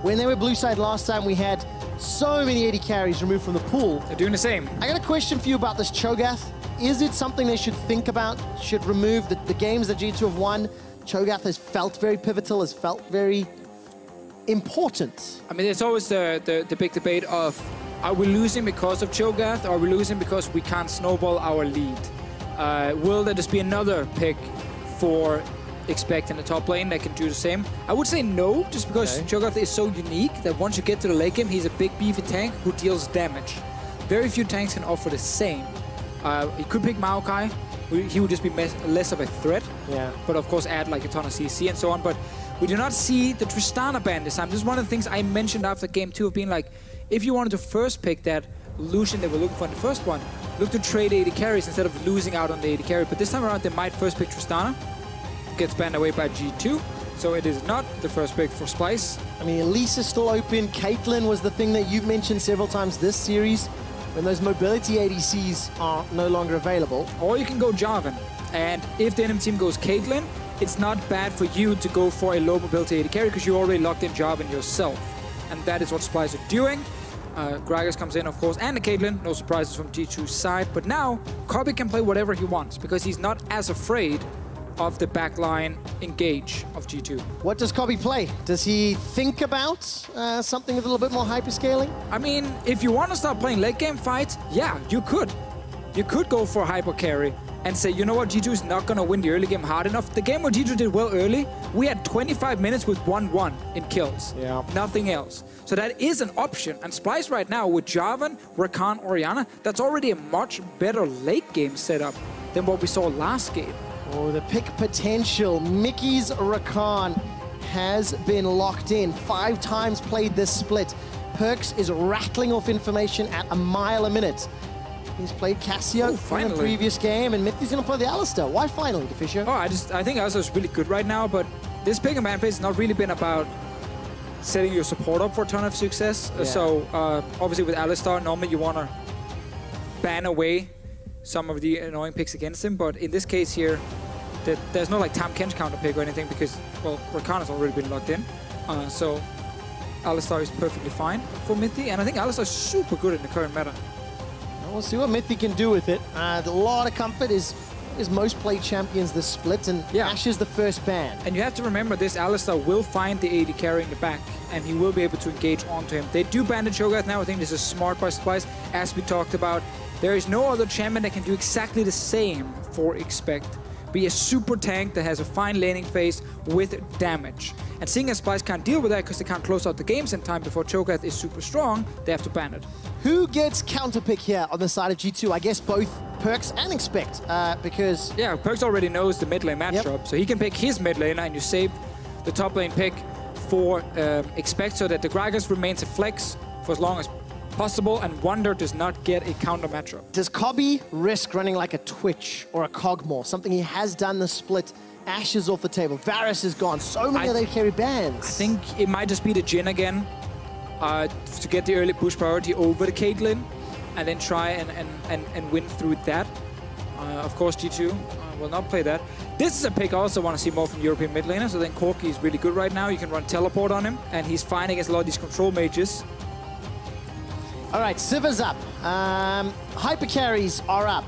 When they were blue side last time, we had so many AD carries removed from the pool. They're doing the same. I got a question for you about this Cho'Gath. Is it something they should think about? Should remove the games that G2 have won? Cho'Gath has felt very pivotal, has felt very important. I mean, it's always the big debate of, are we losing because of Cho'Gath, or are we losing because we can't snowball our lead? Will there just be another pick for Expect in the top lane that can do the same? I would say no, just because Cho'Gath is so unique that once you get to the late game, he's a big beefy tank who deals damage. Very few tanks can offer the same. He could pick Maokai. He would just be less of a threat. Yeah. But of course add like a ton of CC and so on. But we do not see the Tristana ban this time. This is one of the things I mentioned after game 2 of being like, if you wanted to first pick that Lucian that we're looking for in the first one, look to trade AD carries instead of losing out on the AD carry. But this time around, they might first pick Tristana. Gets banned away by G2. So it is not the first pick for Splyce. I mean, Elise is still open. Caitlyn was the thing that you've mentioned several times this series, when those mobility ADCs are no longer available. Or you can go Jarvan. And if the enemy team goes Caitlyn, it's not bad for you to go for a low mobility AD carry because you already locked in Jarvan yourself. And that is what Splyce are doing. Gragas comes in, of course, and the Caitlyn. No surprises from G2's side. But now, Kobbe can play whatever he wants because he's not as afraid of the backline engage of G2. What does Kobbe play? Does he think about something a little bit more hyperscaling? I mean, if you want to start playing late game fights, yeah, you could. You could go for hyper carry and say, you know what, G2 is not going to win the early game hard enough. The game where G2 did well early, we had 25 minutes with 1-1 in kills. Yeah. Nothing else. So that is an option. And Splyce right now with Jarvan, Rakan, Orianna, that's already a much better late game setup than what we saw last game. Oh, the pick potential. Mikyx Rakan has been locked in. 5 times played this split. PerkZ is rattling off information at a mile a minute. He's played Cassio in the previous game, and Mithy's going to play the Alistar. Why finally, Deficio? Oh, I think Alistar is really good right now, but this pick and ban phase has not really been about setting your support up for a ton of success. Yeah. So, obviously with Alistar, normally you want to ban away some of the annoying picks against him, but in this case here, there's no like Tam Kench counter pick or anything because, well, Rakan has already been locked in. So Alistar is perfectly fine for Mithy, and I think Alistar is super good in the current meta. We'll see what Mithy can do with it. A lot of comfort is most played champions this split, and Ash is the first ban. And you have to remember this Alistar will find the AD carry in the back, and he will be able to engage onto him. They do ban the Cho'Gath now. I think this is smart by Splyce, as we talked about. There is no other champion that can do exactly the same for Expect. Be a super tank that has a fine laning phase with damage. And seeing as Splyce can't deal with that because they can't close out the games in time before Cho'Gath is super strong, they have to ban it. Who gets counterpick here on the side of G2? I guess both PerkZ and Expect, because... Yeah, PerkZ already knows the mid lane matchup, so he can pick his mid lane, and you save the top lane pick for Expect so that the Gragas remains a flex for as long as possible, and Wunder does not get a counter matchup. Does Kobbe risk running like a Twitch or a Cogmore? Something he has done the split. Ash is off the table. Varus is gone. So many of they carry bans. I think it might just be the Jhin again to get the early push priority over the Caitlyn and then try and win through that. Of course, G2 will not play that. This is a pick I also want to see more from European mid laners. So then Corki is really good right now. You can run teleport on him, and he's fine against a lot of these control mages. All right, Siva's up. Hyper carries are up.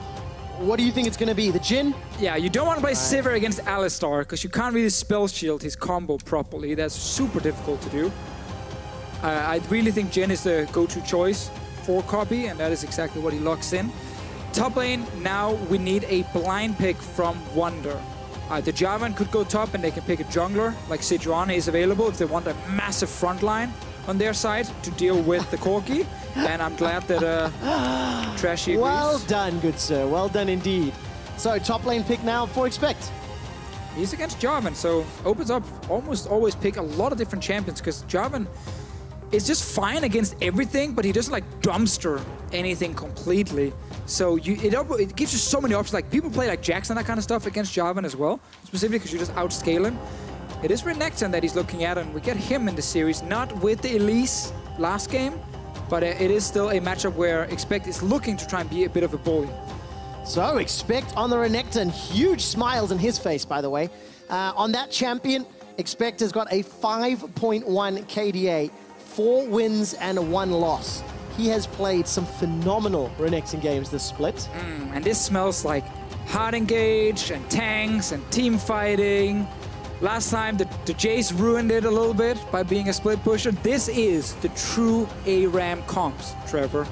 What do you think it's going to be? The Jhin? Yeah, you don't want to play Sivir against Alistar because you can't really spell shield his combo properly. That's super difficult to do. I really think Jhin is the go-to choice for Kobbe, and that is exactly what he locks in. Top lane, now we need a blind pick from Wunder. The Jarvan could go top and they can pick a jungler, like Sejuani is available if they want a massive front line on their side to deal with the Corki. And I'm glad that Trashy agrees. Well done, good sir. Well done indeed. So top lane pick now for Expect. He's against Jarvan, so opens up almost always pick a lot of different champions because Jarvan is just fine against everything, but he doesn't like dumpster anything completely. So it gives you so many options. Like people play like Jackson, that kind of stuff against Jarvan as well, specifically because you just outscale him. It is Renekton that he's looking at, and we get him in the series, not with the Elise last game, but it is still a matchup where Expect is looking to try and be a bit of a bully. So Expect on the Renekton. Huge smiles in his face, by the way. On that champion, Expect has got a 5.1 KDA, 4 wins and 1 loss. He has played some phenomenal Renekton games this split. And this smells like hard engage and tanks and team fighting. Last time, the Jace ruined it a little bit by being a split pusher. This is the true ARAM comps, Trevor.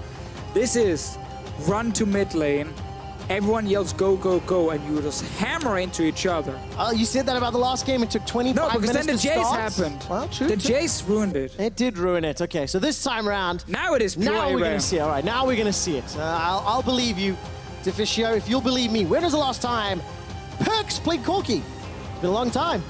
This is run to mid lane. Everyone yells go, go, go, and you just hammer into each other. You said that about the last game. It took 25 minutes to start. No, because then the Jace happened. Well, true. The Jace ruined it. It did ruin it. Okay, so this time around... Now it is pure Now ARAM. we're going to see it. All right, now we're going to see it. I'll believe you, Deficio, if you'll believe me. When was the last time PerkZ played Corki? It's been a long time.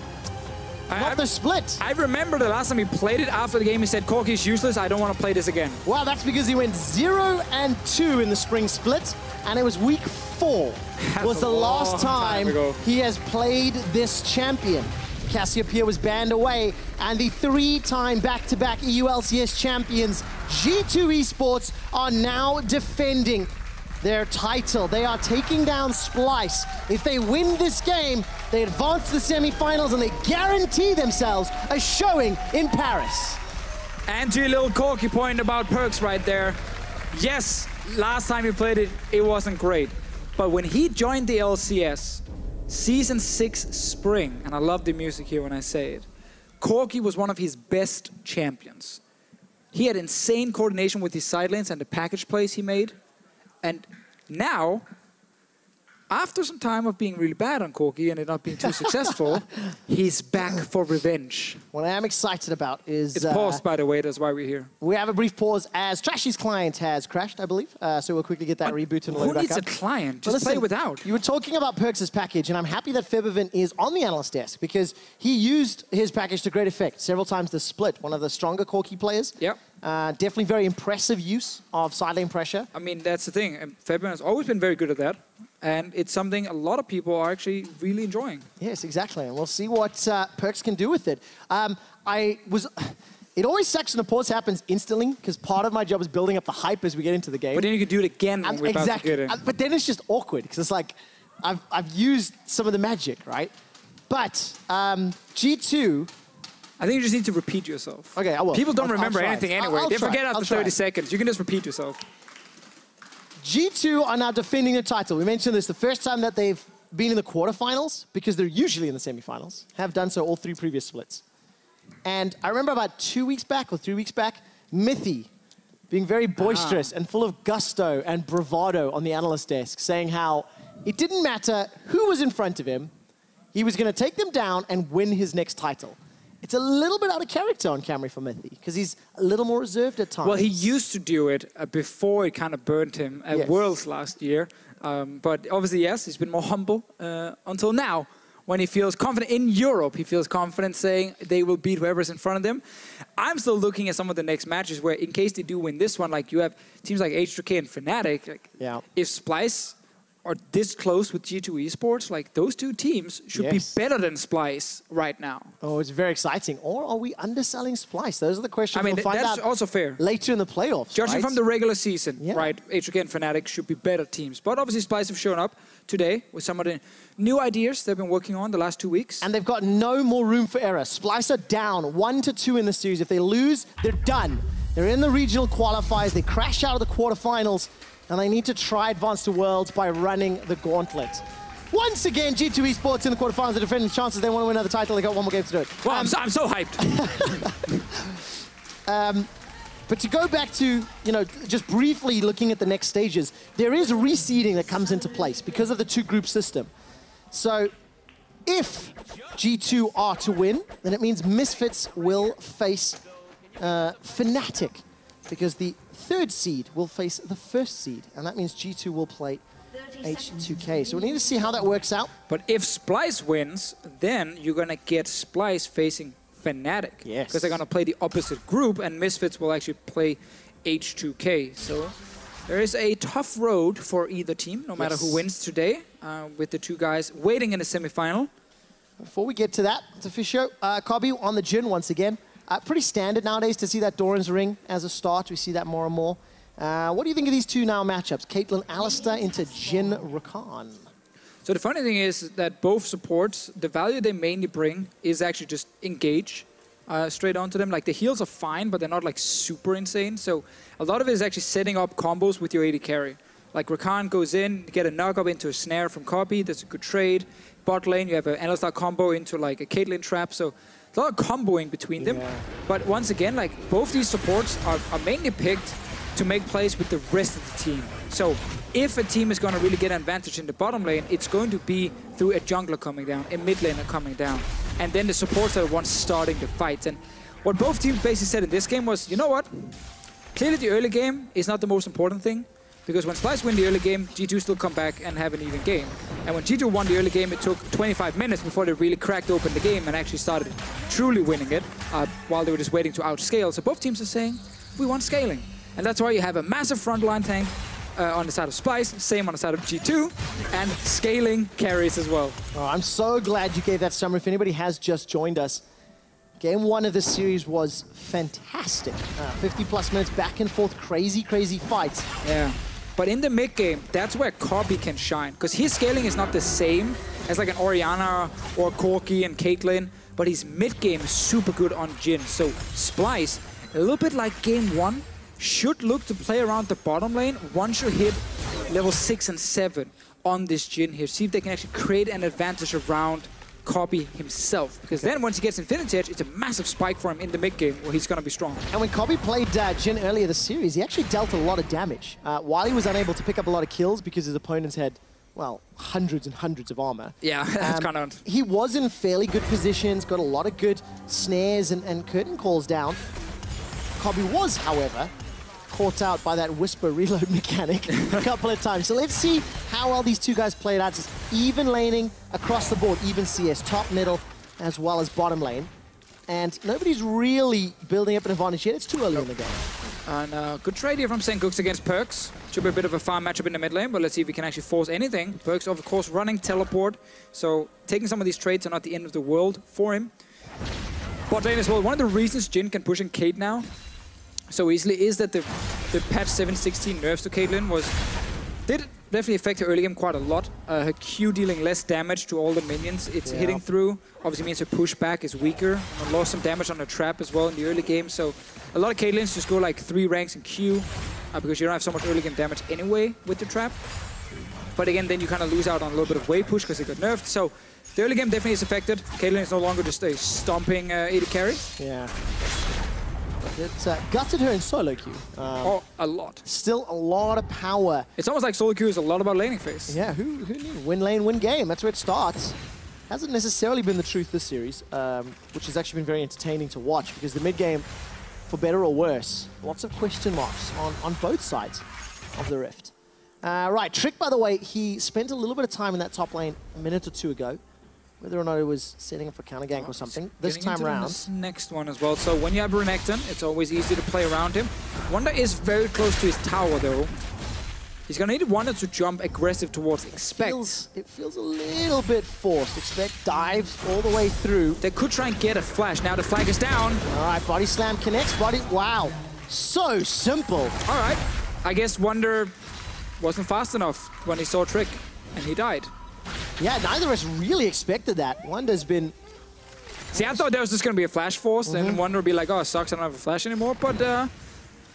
Not the split. I remember the last time he played it. After the game, he said, Corki's useless. I don't want to play this again. Well, that's because he went 0-2 in the spring split, and it was week 4 was the last time he has played this champion. Cassiopeia was banned away, and the 3-time back-to-back EU LCS champions, G2 eSports, are now defending their title. They are taking down Splyce. If they win this game, they advance to the semifinals and they guarantee themselves a showing in Paris. And to a little Corki point about PerkZ right there. Yes, last time he played it, it wasn't great. But when he joined the LCS, Season 6 Spring, and I love the music here when I say it, Corki was one of his best champions. He had insane coordination with his side lanes and the package plays he made. And now, after some time of being really bad on Corki and it not being too successful, he's back for revenge. What I am excited about is... It's paused, by the way, that's why we're here. We have a brief pause as Trashy's client has crashed, I believe. So we'll quickly get that reboot and load back up. Who needs a client? Just play without. You were talking about PerkZ's package, and I'm happy that Febervin is on the analyst desk because he used his package to great effect several times this split. One of the stronger Corki players. Yep. Definitely very impressive use of side lane pressure. I mean, that's the thing. Febervin has always been very good at that. And it's something a lot of people are actually really enjoying. Yes, exactly. And we'll see what PerkZ can do with it. It always sucks when the pause happens instantly because part of my job is building up the hype as we get into the game. But then you can do it again when we're about to get in. But then it's just awkward because it's like, I've used some of the magic, right? But G2... I think you just need to repeat yourself. Okay, I will. People don't remember anything anyway. They forget after 30 seconds. You can just repeat yourself. G2 are now defending the title. We mentioned this the first time that they've been in the quarterfinals because they're usually in the semifinals. Have done so all 3 previous splits. And I remember about 2 weeks back or 3 weeks back, Mithy being very boisterous and full of gusto and bravado on the analyst desk, saying how it didn't matter who was in front of him, he was going to take them down and win his next title. It's a little bit out of character on camera for Mithy because he's a little more reserved at times. Well, he used to do it before it kind of burnt him at Worlds last year. But obviously, yes, he's been more humble until now. When he feels confident in Europe, he feels confident saying they will beat whoever's in front of them. I'm still looking at some of the next matches where, in case they do win this one, like you have teams like H2K and Fnatic. Like, if Splyce are this close with G2 eSports, like those 2 teams should be better than Splyce right now. Oh, it's very exciting. Or are we underselling Splyce? Those are the questions we'll find out also fair. Later in the playoffs. Judging from the regular season, right, H2K and Fnatic should be better teams. But obviously Splyce have shown up today with some of the new ideas they've been working on the last 2 weeks. And they've got no more room for error. Splyce are down 1-2 in the series. If they lose, they're done. They're in the regional qualifiers. They crash out of the quarterfinals. And they need to try advance to Worlds by running the gauntlet. Once again, G2 eSports in the quarterfinals are defending chances. They want to win another title. They got 1 more game to do it. Well, I'm so hyped. But to go back to, just briefly looking at the next stages, there is reseeding that comes into place because of the 2-group system. So if G2 are to win, then it means Misfits will face Fnatic because the 3rd seed will face the 1st seed, and that means G2 will play H2K. So we need to see how that works out. But if Splyce wins, then you're going to get Splyce facing Fnatic. Yes. Because they're going to play the opposite group, and Misfits will actually play H2K. So there is a tough road for either team, no matter who wins today, with the 2 guys waiting in the semifinal. Before we get to that, Deficio, Kobbe on the Jhin once again. Pretty standard nowadays to see that Doran's ring as a start. We see that more and more. What do you think of these 2 now matchups? Caitlyn, Alistar into Jhin, Rakan. So the funny thing is that both supports, the value they mainly bring is actually just engage straight onto them. Like the heals are fine, but they're not like super insane. So a lot of it is actually setting up combos with your AD carry. Like Rakan goes in, you get a knock up into a snare from Kobbe, that's a good trade. Bot lane, you have an Alistar combo into like a Caitlyn trap. So there's a lot of comboing between them. But once again, like both these supports are mainly picked to make plays with the rest of the team. So if a team is going to really get an advantage in the bottom lane, it's going to be through a jungler coming down, a mid laner coming down, and then the supports are the ones starting the fights. And what both teams basically said in this game was, you know what? Clearly the early game is not the most important thing, because when Splyce win the early game, G2 still come back and have an even game. And when G2 won the early game, it took 25 minutes before they really cracked open the game and actually started truly winning it, while they were just waiting to outscale. So both teams are saying, we want scaling. And that's why you have a massive frontline tank on the side of Splyce, same on the side of G2, and scaling carries as well. Oh, I'm so glad you gave that summary. If anybody has just joined us, Game 1 of this series was fantastic. 50+ minutes back and forth, crazy fights. Yeah. But in the mid game, that's where Kobbe can shine, because his scaling is not the same as like an Orianna or Corki and Caitlyn, but his mid game is super good on Jhin. So Splyce, a little bit like Game 1, should look to play around the bottom lane once you hit level 6 and 7 on this Jhin here. See if they can actually create an advantage around Kobbe himself. Because then once he gets Infinity Edge, it's a massive spike for him in the mid game where he's going to be strong. And when Kobbe played Jhin earlier this series, he actually dealt a lot of damage. While he was unable to pick up a lot of kills because his opponents had, well, hundreds and hundreds of armor. Yeah, that's kind of... He was in fairly good positions, got a lot of good snares and curtain calls down. Kobbe was, however, caught out by that whisper reload mechanic a couple of times. So let's see how well these two guys played out. Just even laning across the board, even CS, top, middle, as well as bottom lane. And nobody's really building up an advantage yet. It's too early in the game. And good trade here from Sencux against PerkZ. Should be a bit of a farm matchup in the mid lane, but let's see if we can actually force anything. PerkZ, of course, running teleport. So taking some of these trades are not the end of the world for him. Bot lane as well. One of the reasons Jhin can push in Kate now so easily is that the patch 7.16 nerfs to Caitlyn did definitely affect her early game quite a lot. Her Q dealing less damage to all the minions it's hitting through. Obviously means her pushback is weaker. And lost some damage on her trap as well in the early game. So a lot of Caitlyn's just go like 3 ranks in Q because you don't have so much early game damage anyway with the trap. But again, then you kind of lose out on a little bit of wave push because it got nerfed. So the early game definitely is affected. Caitlyn is no longer just a stomping AD carry. Yeah. It gutted her in solo queue. Oh, a lot. Still a lot of power. It's almost like solo queue is a lot about laning phase. Yeah, who knew? Win lane, win game. That's where it starts. Hasn't necessarily been the truth this series, which has actually been very entertaining to watch because the mid game, for better or worse, lots of question marks on both sides of the rift. Right, Trick, by the way, he spent a little bit of time in that top lane a minute or two ago. Whether or not it was setting up for counter gank or something. This time around. This next one as well. So when you have Renekton, it's always easy to play around him. Wunder is very close to his tower though. He's gonna need Wunder to jump aggressive towards Expect. It feels a little bit forced. Expect dives all the way through. They could try and get a flash. Now the flag is down. All right, body slam connects. Wow, so simple. All right, I guess Wunder wasn't fast enough when he saw Trick and he died. Yeah, neither of us really expected that. Wunder's been... See, I thought there was just going to be a flash force, and Wunder would be like, oh, sucks, I don't have a flash anymore. But the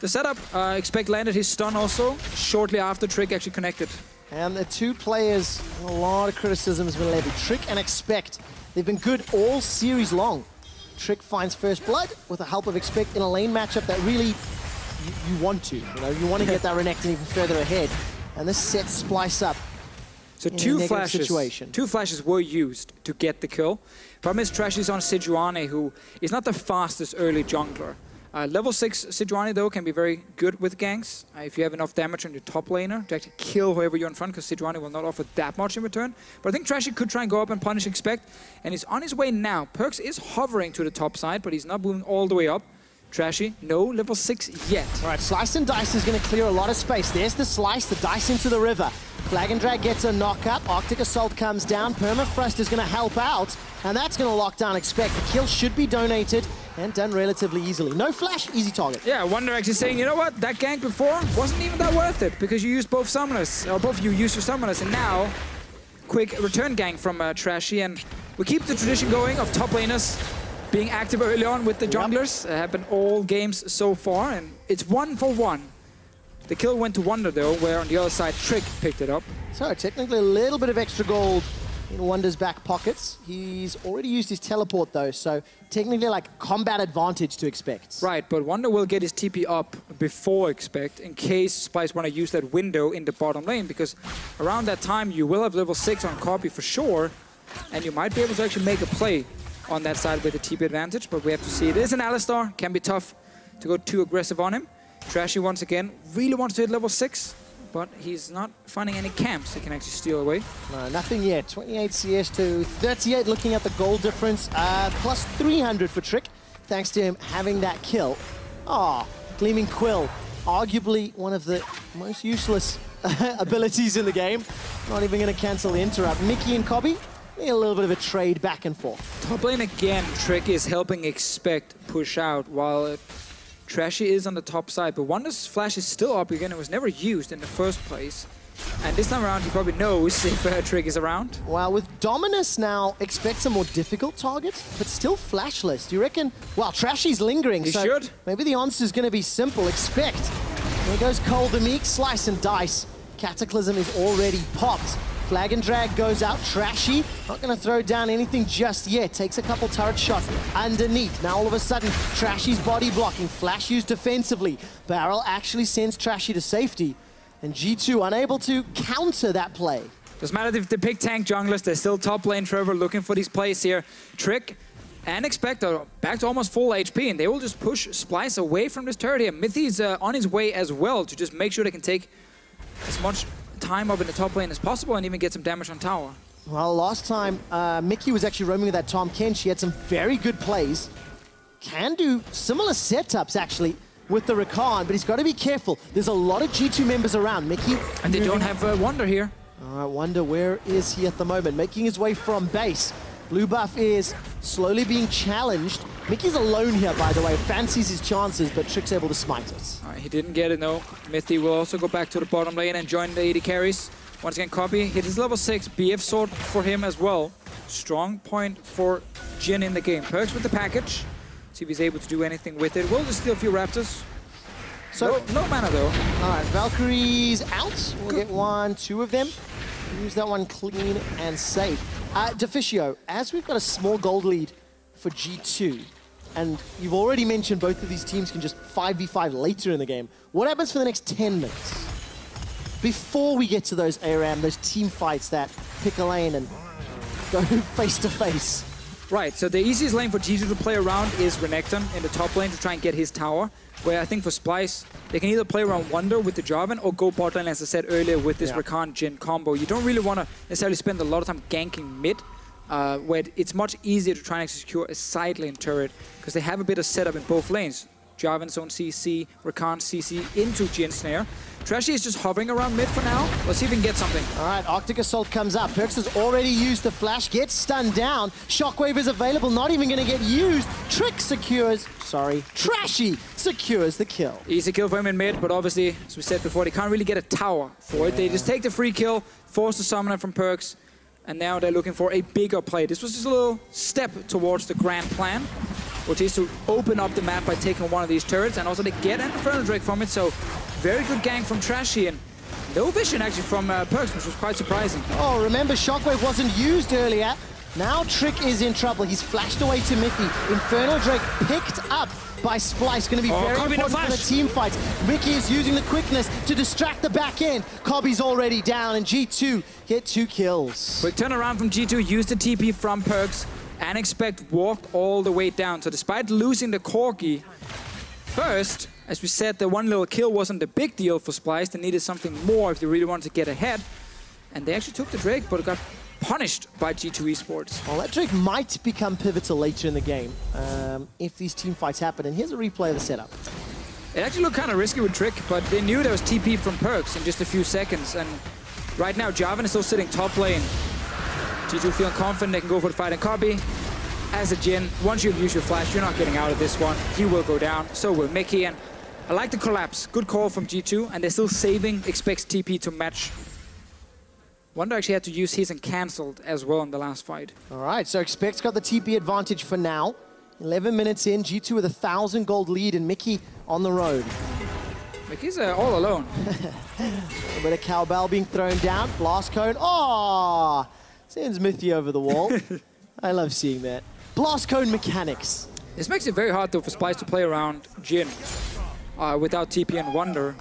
setup, Expect landed his stun also, shortly after Trick actually connected. And the two players, a lot of criticism has been levied. Trick and Expect, they've been good all series long. Trick finds first blood with the help of Expect in a lane matchup that really you want to. You want to get that Renekton even further ahead. And this sets Splyce up. So two flashes were used to get the kill. Problem is Trashy's on Sejuani, who is not the fastest early jungler. Level 6 Sejuani, though, can be very good with ganks if you have enough damage on your top laner to actually kill whoever you're in front, because Sejuani will not offer that much in return. But I think Trashy could try and go up and punish Expect, and he's on his way now. PerkZ is hovering to the top side, but he's not moving all the way up. Trashy, no level 6 yet. All right, Slice and Dice is going to clear a lot of space. There's the Slice, the Dice into the river. Flag and Drag gets a knock up. Arctic Assault comes down. Permafrost is going to help out, and that's going to lock down Expect. The kill should be donated and done relatively easily. No flash, easy target. Yeah, Wunder actually saying, you know what, that gank before wasn't even that worth it because you used both summoners, or both of you used your summoners, and now quick return gang from Trashy, and we keep the tradition going of top laners being active early on with the junglers. Happened all games so far, and it's 1-for-1. The kill went to Wunder though, where on the other side Trick picked it up. So technically a little bit of extra gold in Wunder's back pockets. He's already used his teleport though, so technically like combat advantage to expect. Right, but Wunder will get his TP up before expect in case Splyce want to use that window in the bottom lane, because around that time you will have level 6 on Kobbe for sure, and you might be able to actually make a play on that side with the TP advantage, but we have to see. It is an Alistar, can be tough to go too aggressive on him. Trashy once again really wants to hit level 6, but he's not finding any camps he can actually steal away. No, nothing yet. 28 CS to 38, looking at the goal difference. Plus 300 for Trick, thanks to him having that kill. Ah, Gleaming Quill, arguably one of the most useless abilities in the game. Not even going to cancel the interrupt. Mithy and Kobbe, a little bit of a trade back and forth. Top lane again, Trick is helping expect push out while Trashy is on the top side, but Wunder's flash is still up again. It was never used in the first place. And this time around, he probably knows if Trick is around. Well, with Dominus now, expects a more difficult target, but still flashless. Do you reckon? Well, Trashy's lingering, He so should. Maybe the answer is going to be simple. Expect. There goes Cole the Meek, slice and dice. Cataclysm is already popped. Flag and drag goes out. Trashy, not going to throw down anything just yet. Takes a couple turret shots underneath. Now all of a sudden, Trashy's body blocking. Flash used defensively. Barrel actually sends Trashy to safety. And G2 unable to counter that play. Doesn't matter if they pick tank junglers, they're still top lane Trevor looking for these plays here. Trick and Expect are back to almost full HP, and they will just push Splyce away from this turret here. Mithy's on his way as well to just make sure they can take as much time up in the top lane as possible and even get some damage on tower. Well, last time, Mikyx was actually roaming with that Tom Kench. She had some very good plays. Can do similar setups, actually, with the Rakan, but he's got to be careful. There's a lot of G2 members around. Mikyx... And they don't have Wunder here. All right, Wunder, where is he at the moment? Making his way from base. Blue buff is slowly being challenged. Mikyx's alone here, by the way. Fancies his chances, but Trick's able to smite it. All right, he didn't get it, though. Mithy will also go back to the bottom lane and join the AD carries. Once again, Kobbe hit his level 6. BF sword for him as well. Strong point for Jhin in the game. PerkZ with the package. See if he's able to do anything with it. We'll just steal a few Raptors. So no mana, though. All right, Valkyrie's out. We'll get 1, 2 of them. Use that one clean and safe. Deficio, as we've got a small gold lead for G2, and you've already mentioned both of these teams can just 5v5 later in the game, what happens for the next 10 minutes? Before we get to those ARAM, those team fights that pick a lane and go face to face. Right, so the easiest lane for G2 to play around is Renekton in the top lane to try and get his tower, where I think for Splyce, they can either play around Wunder with the Jarvan or go bot lane, as I said earlier, with this Rakan Jhin combo. You don't really want to necessarily spend a lot of time ganking mid, where it's much easier to try and secure a side lane turret, because they have a bit of setup in both lanes. Jarvan's own CC, Rakan CC into Jhin Snare. Trashy is just hovering around mid for now. Let's see if we can get something. All right, Arctic Assault comes up. PerkZ has already used the flash, gets stunned down. Shockwave is available, not even going to get used. Trick secures, Trashy secures the kill. Easy kill for him in mid, but obviously, as we said before, they can't really get a tower for it. They just take the free kill, force the summoner from PerkZ, and now they're looking for a bigger play. This was just a little step towards the grand plan, which is to open up the map by taking one of these turrets, and also they get an Infernal Drake from it, so very good gang from Trashy, and no vision actually from PerkZ, which was quite surprising. Oh, remember, Shockwave wasn't used earlier. Now Trick is in trouble. He's flashed away to Mithy. Infernal Drake picked up by Splyce. Going to be very important for the team fights. Mikyx is using the quickness to distract the back end. Kobbe's already down, and G2 get 2 kills. Quick turnaround from G2, used the TP from PerkZ, and Expect walked all the way down. So despite losing the Corki, first, as we said, the one little kill wasn't a big deal for Splyce. They needed something more if they really wanted to get ahead. And they actually took the Drake, but got punished by G2 eSports. Well, that Drake might become pivotal later in the game if these team fights happen. And here's a replay of the setup. It actually looked kind of risky with Trick, but they knew there was TP from PerkZ in just a few seconds. And right now, Jarvan is still sitting top lane. G2 feeling confident they can go for the fight, and Kobbe, as a Jhin, once you've used your flash, you're not getting out of this one. He will go down, so will Mithy, and I like the collapse. Good call from G2, and they're still saving Expect's TP to match Wunder actually had to use his and cancelled as well in the last fight. All right, so Expect's got the TP advantage for now. 11 minutes in, G2 with a 1,000 gold lead and Mithy on the road. Mikyx all alone. A bit of cowbell being thrown down. Blast cone. Oh! Sends Mithy over the wall. I love seeing that. Blast cone mechanics. This makes it very hard though for Splyce to play around Jhin without TP and Wunder.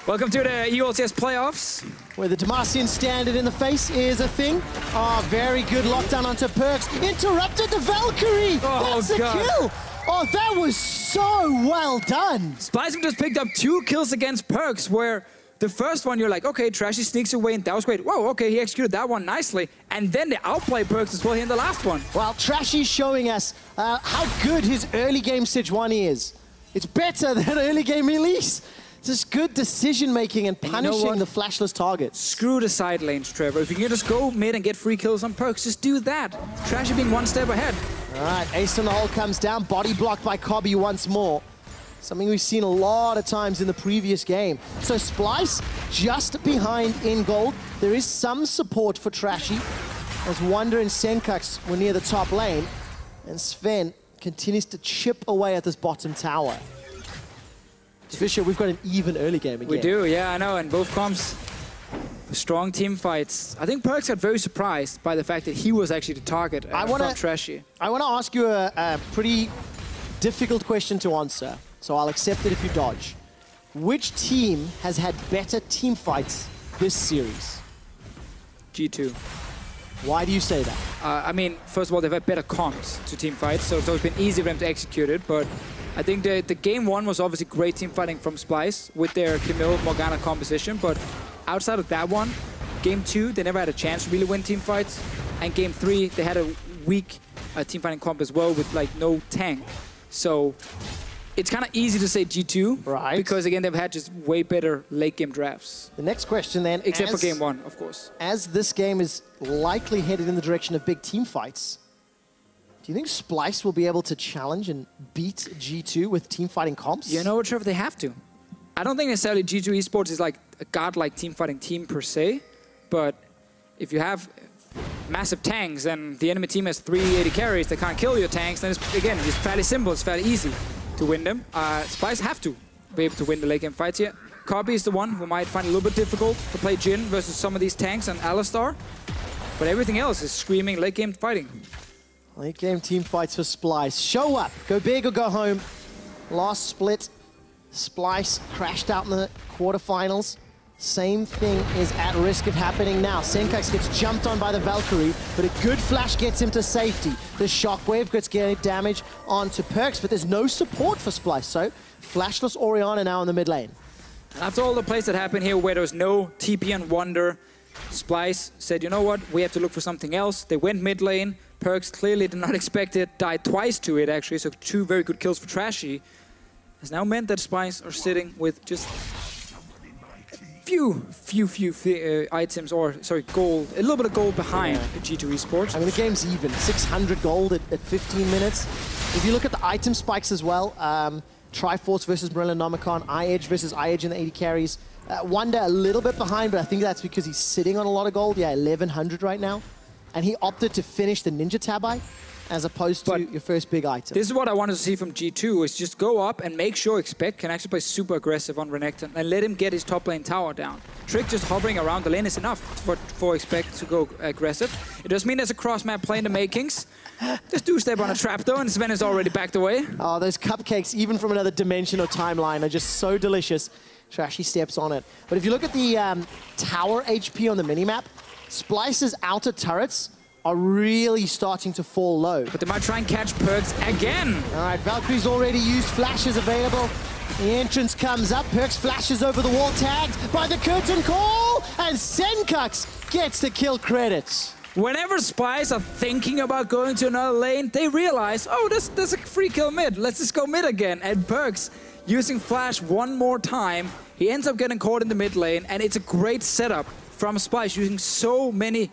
Welcome to the EU LCS playoffs. Where the Demacian standard in the face is a thing. Oh, very good lockdown onto PerkZ. Interrupted the Valkyrie. Oh, that's a kill. Oh, that was so well done. Splyce just picked up 2 kills against PerkZ, where the first one you're like, okay, Trashy sneaks away and that was great. Whoa, okay, he executed that one nicely. And then they outplay PerkZ as well here in the last one. Well, Trashy's showing us how good his early game Sejuani is. It's better than early game Elise. Just good decision-making and punishing the flashless targets. Screw the side lanes, Trevor. If you can just go mid and get free kills on PerkZ, just do that. Trashy being 1 step ahead. All right, ace on the hole comes down. Body blocked by Kobbe once more. Something we've seen a lot of times in the previous game. So Splyce just behind in gold. There is some support for Trashy as Wunder and Sencux were near the top lane. And Zven continues to chip away at this bottom tower. Deficio, we've got an even early game again. We do, yeah, I know, and both comps, strong team fights. I think PerkZ got very surprised by the fact that he was actually the target from Trashy. I want to ask you a pretty difficult question to answer, so I'll accept it if you dodge. Which team has had better team fights this series? G2. Why do you say that? I mean, first of all, they've had better comps to team fights, so it's been easy for them to execute it, but I think the game 1 was obviously great team fighting from Splyce with their Camille Morgana composition, but outside of that one, game 2, they never had a chance to really win team fights, and game 3, they had a weak team fighting comp as well with like no tank. So it's kind of easy to say G2, right? Because again, they've had just way better late game drafts. The next question then, except for game 1, of course. As this game is likely headed in the direction of big team fights, do you think Splyce will be able to challenge and beat G2 with team fighting comps? You know what, Trevor? They have to. I don't think necessarily G2 eSports is like a godlike team fighting team per se, but if you have massive tanks and the enemy team has 3 AD carries that can't kill your tanks, then it's fairly simple, it's fairly easy to win them. Splyce have to be able to win the late game fights here. Kobbe is the one who might find it a little bit difficult to play Jhin versus some of these tanks and Alistar, but everything else is screaming late game fighting. Late game team fights for Splyce. Show up, go big or go home. Last split, Splyce crashed out in the quarterfinals. Same thing is at risk of happening now. Sencux gets jumped on by the Valkyrie, but a good flash gets him to safety. The shockwave gets damage onto PerkZ, but there's no support for Splyce, so flashless Orianna now in the mid lane. After all the plays that happened here where there was no TP and Wunder, Splyce said, you know what, we have to look for something else. They went mid lane. PerkZ clearly did not expect it, died twice to it actually, so 2 very good kills for Trashy. Has now meant that Splyce are sitting with just few items, or sorry, gold, a little bit of gold behind G2 eSports. I mean, the game's even, 600 gold at 15 minutes. If you look at the item spikes as well, Triforce versus Morellonomicon, iEdge versus iEdge in the AD carries. Wunder a little bit behind, but I think that's because he's sitting on a lot of gold. Yeah, 1100 right now. And he opted to finish the Ninja Tabi as opposed to your first big item. This is what I wanted to see from G2, is just go up and make sure Expect can actually play super aggressive on Renekton and let him get his top lane tower down. Trick just hovering around the lane is enough for Expect to go aggressive. It does mean there's a cross-map play in the Mikyx. Just do step on a trap though, and Zven is already backed away. Oh, those cupcakes, even from another dimension or timeline, are just so delicious. Trashy steps on it. But if you look at the tower HP on the minimap, Splyce's outer turrets are really starting to fall low. But they might try and catch PerkZ again. All right, Valkyrie's already used flashes available. The entrance comes up, PerkZ flashes over the wall, tagged by the curtain call, and Sencux gets the kill credits. Whenever Splyce are thinking about going to another lane, they realize, oh, there's a free kill mid. Let's just go mid again. And PerkZ using flash one more time. He ends up getting caught in the mid lane, and it's a great setup from Splyce using so many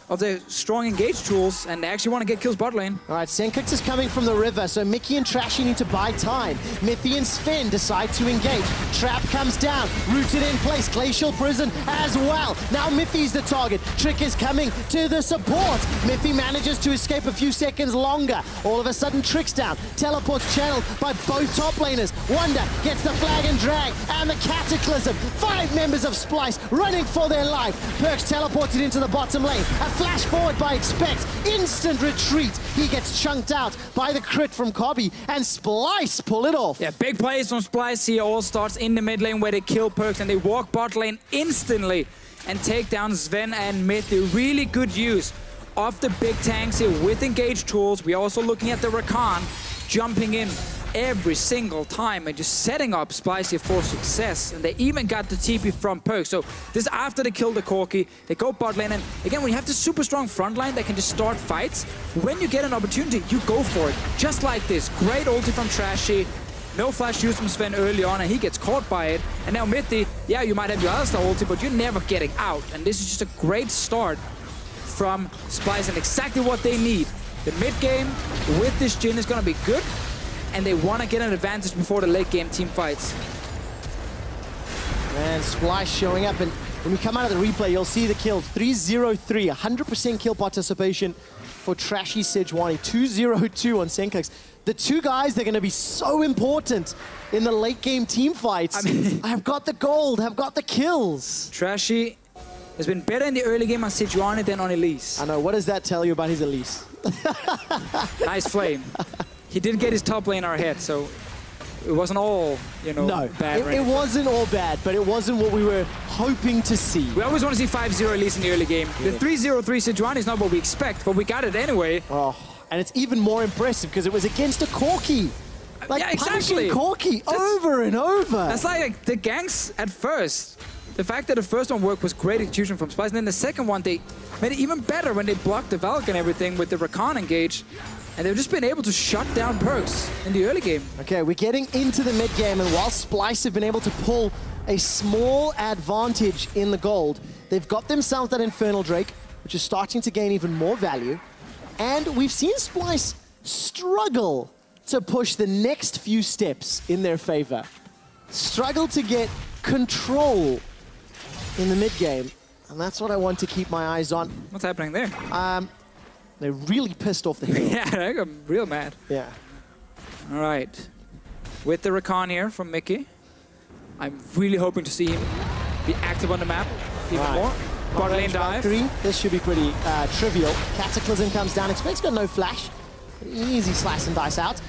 of their strong engage tools, and they actually want to get kills bot lane. All right, Sencux is coming from the river, so Mikyx and Trashy need to buy time. Mithy and Zven decide to engage. Trap comes down, rooted in place. Glacial Prison as well. Now Mithy's the target. Trick is coming to the support. Mithy manages to escape a few seconds longer. All of a sudden, Trick's down. Teleport's channeled by both top laners. Wunder gets the flag and drag, and the Cataclysm. 5 members of Splyce running for their life. PerkZ teleported into the bottom lane. A flash forward by Expect. Instant retreat. He gets chunked out by the crit from Kobbe, and Splyce pull it off. Yeah, big plays from Splyce here. All starts in the mid lane where they kill PerkZ, and they walk bot lane instantly and take down Zven and Mithy. Really good use of the big tanks here with engage tools. We're also looking at the Rakan jumping in every single time and just setting up Splyce here for success. And they even got the TP from PerkZ. So this is after they kill the Corki. They go bot lane, and again, when you have this super strong front line that can just start fights, when you get an opportunity, you go for it. Just like this. Great ulti from Trashy. No flash use from Zven early on, and he gets caught by it. And now Mithy, yeah, you might have your Alistar ulti, but you're never getting out. And this is just a great start from Splyce, and exactly what they need. The mid game with this Jhin is going to be good, and they want to get an advantage before the late game team fights. And Splyce showing up, and when we come out of the replay, you'll see the kills. 3-0-3, 100% kill participation for Trashy Sejuani, 2-0-2 on Sencux. The two guys that are going to be so important in the late game team fights. I mean, I've got the gold, I've got the kills. Trashy has been better in the early game on Sejuani than on Elise. I know, what does that tell you about his Elise? Nice flame. He did get his top lane ahead, so it wasn't all, you know, bad. No, it wasn't all bad, but it wasn't what we were hoping to see. We always want to see 5-0 Elise in the early game. Yeah. The 3-0-3 Sejuani is not what we expect, but we got it anyway. Oh, and it's even more impressive because it was against a Corki. Like, yeah, exactly. Corki over and over. That's like the ganks at first. The fact that the first one worked was great execution from Splyce, and then the second one, they made it even better when they blocked the Valk and everything with the Rakan engage. And they've just been able to shut down PerkZ in the early game. Okay, we're getting into the mid game, and while Splyce have been able to pull a small advantage in the gold, they've got themselves that Infernal Drake, which is starting to gain even more value. And we've seen Splyce struggle to push the next few steps in their favor. Struggle to get control in the mid game, and that's what I want to keep my eyes on. What's happening there? They're really pissed off the hill. Yeah, I'm real mad. Yeah. All right. With the Rakan here from Mikyx, I'm really hoping to see him be active on the map even more. Bot lane dive. This should be pretty trivial. Cataclysm comes down. Expect's got no flash. Easy slice and dice out.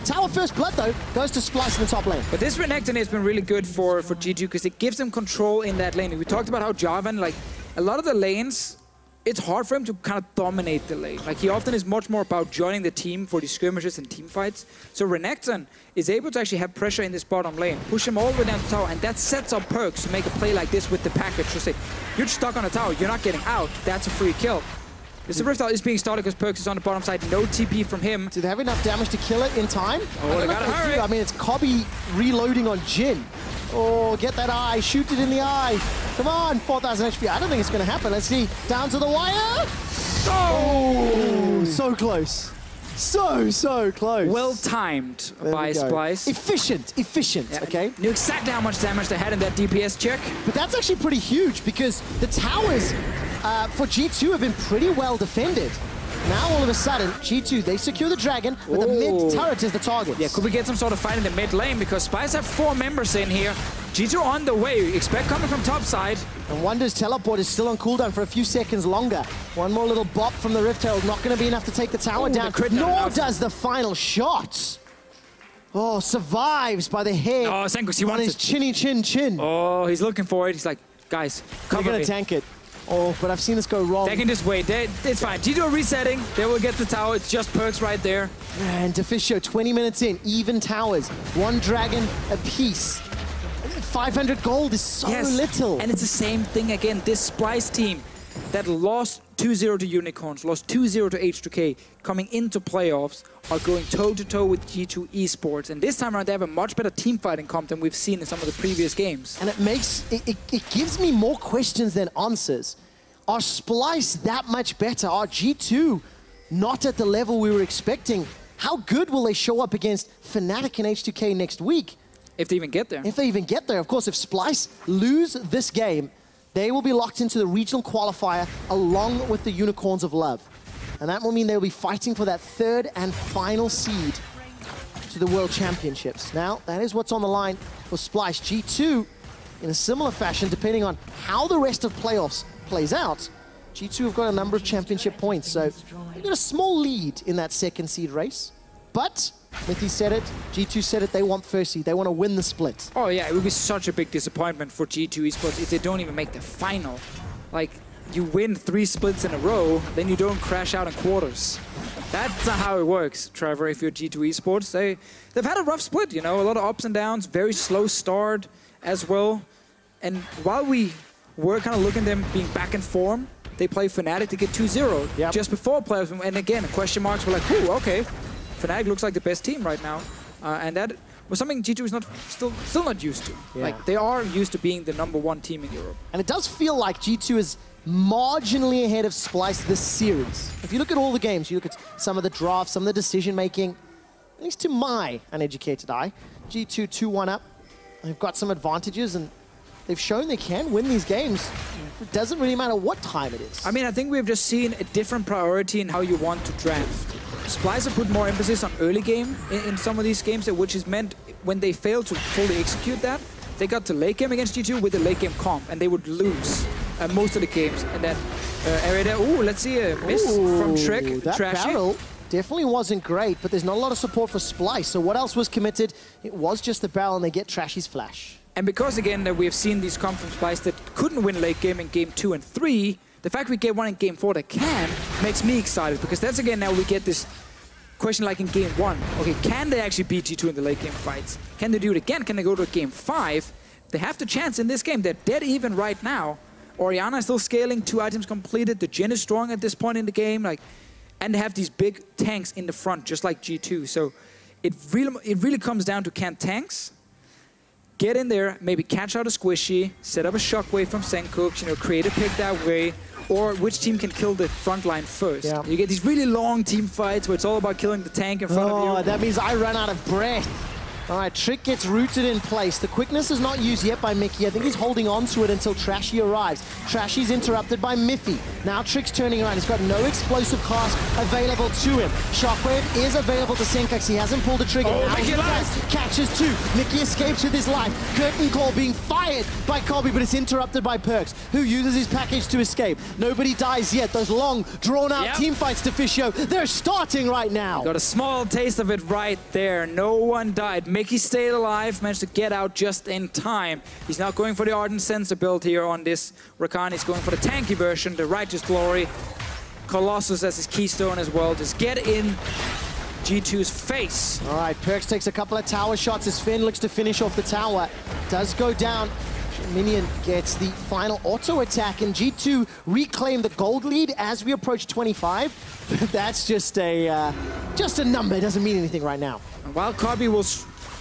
Tower First Blood, though, goes to Splyce in the top lane. But this Renekton has been really good for G2 because it gives them control in that lane. We talked about how Jarvan, like, a lot of the lanes, it's hard for him to kind of dominate the lane. Like, he often is much more about joining the team for these skirmishes and team fights. So Renekton is able to actually have pressure in this bottom lane, push him all the way down to the tower, and that sets up PerkZ to make a play like this with the package. So say, you're stuck on the tower, you're not getting out, that's a free kill. This Rift is being started because PerkZ is on the bottom side, no TP from him. Do they have enough damage to kill it in time? Oh, they gotta hurry. I mean, it's Kobbe reloading on Jhin. Oh, get that eye, shoot it in the eye. Come on, 4,000 HP. I don't think it's going to happen. Let's see. Down to the wire. Oh, so close. So close. Well timed by Splyce. Efficient, yeah, okay? Knew exactly how much damage they had in that DPS check. But that's actually pretty huge because the towers for G2 have been pretty well defended. Now all of a sudden, G2, they secure the dragon, but the mid turret is the target. Yeah, could we get some sort of fight in the mid lane? Because Splyce have 4 members in here. G2 on the way. Expect coming from top side. And Wunder's teleport is still on cooldown for a few seconds longer. One more little bop from the Rift Herald. Not going to be enough to take the tower down. Nor does the final shot. Oh, survives by the head. Oh, Sencux, he wants his chin. Oh, he's looking for it. He's like, guys, cover me. They're going to tank it. Oh, but I've seen this go wrong. They can just wait. It's fine. G2 are resetting. They will get the tower. It's just PerkZ right there. And Deficio, 20 minutes in, even towers. 1 dragon apiece. 500 gold is so little. And it's the same thing again. This Splyce team that lost 2-0 to Unicorns, lost 2-0 to H2K, coming into playoffs, are going toe-to-toe with G2 eSports. And this time around, they have a much better team fighting comp than we've seen in some of the previous games. And it gives me more questions than answers. Are Splyce that much better? Are G2 not at the level we were expecting? How good will they show up against Fnatic and H2K next week? If they even get there. If they even get there. Of course, if Splyce lose this game, they will be locked into the regional qualifier along with the Unicorns of Love. And that will mean they'll be fighting for that third and final seed to the World Championships. Now, that is what's on the line for Splyce. G2, in a similar fashion, depending on how the rest of playoffs plays out, G2 have got a number of championship points, so they've got a small lead in that second seed race. But, Mithy said it, G2 said it, they want first seed, they want to win the split. Oh yeah, it would be such a big disappointment for G2 esports if they don't even make the final. Like, you win 3 splits in a row, then you don't crash out in quarters. That's not how it works, Trevor, if you're G2 esports. They've had a rough split, you know, a lot of ups and downs, very slow start as well. And while we were kind of looking at them being back in form, they play Fnatic to get 2-0 just before playoffs. And again, question marks were like, ooh, okay, Fnatic looks like the best team right now. And that was something G2 is still not used to. Yeah. Like, they are used to being the #1 team in Europe. And it does feel like G2 is marginally ahead of Splyce this series. If you look at all the games, you look at some of the drafts, some of the decision-making, at least to my uneducated eye, G2 2-1 up. They've got some advantages, and they've shown they can win these games. It doesn't really matter what time it is. I mean, I think we've just seen a different priority in how you want to draft. Splyce have put more emphasis on early game in some of these games, which is meant when they fail to fully execute that, they got to late game against G2 with the late game comp, and they would lose most of the games. And then area there, ooh, let's see a miss from Trek. That Trashy. barrel definitely wasn't great, but there's not a lot of support for Splyce. So what else was committed? It was just the barrel, and they get Trashy's flash. And because, again, that we have seen these come from Splyce that couldn't win late game in game 2 and 3, the fact we get one in game 4 that can makes me excited, because that's, again, now we get this question like in game 1. Okay, can they actually beat G2 in the late game fights? Can they do it again? Can they go to game 5? They have the chance in this game. They're dead even right now. Orianna is still scaling, 2 items completed. The Jhin is strong at this point in the game. And they have these big tanks in the front, just like G2. So it really comes down to, can tanks get in there, maybe catch out a squishy, set up a shockwave from Sencux, you know, create a pick that way, or which team can kill the front line first. Yeah. You get these really long team fights where it's all about killing the tank in front of you. Oh, that means I run out of breath. All right, Trick gets rooted in place. The quickness is not used yet by Mikyx. I think he's holding on to it until Trashy arrives. Trashy's interrupted by Mithy. Now Trick's turning around. He's got no explosive cast available to him. Shockwave is available to Sencux. He hasn't pulled the trigger. Oh, now he does. Catches 2. Mikyx escapes with his life. Curtain call being fired by Kobbe, but it's interrupted by PerkZ, who uses his package to escape. Nobody dies yet. Those long, drawn-out team fights, Deficio, they're starting right now. Got a small taste of it right there. No one died. Mikyx stayed alive, managed to get out just in time. He's now going for the Ardent Sensor build here on this Rakan. He's going for the tanky version, the Righteous Glory. Colossus as his keystone as well. Just get in G2's face. All right, PerkZ takes a couple of tower shots as Finn looks to finish off the tower. Does go down. Minion gets the final auto attack, and G2 reclaim the gold lead as we approach 25. But that's just a number. It doesn't mean anything right now. And while Kobbe will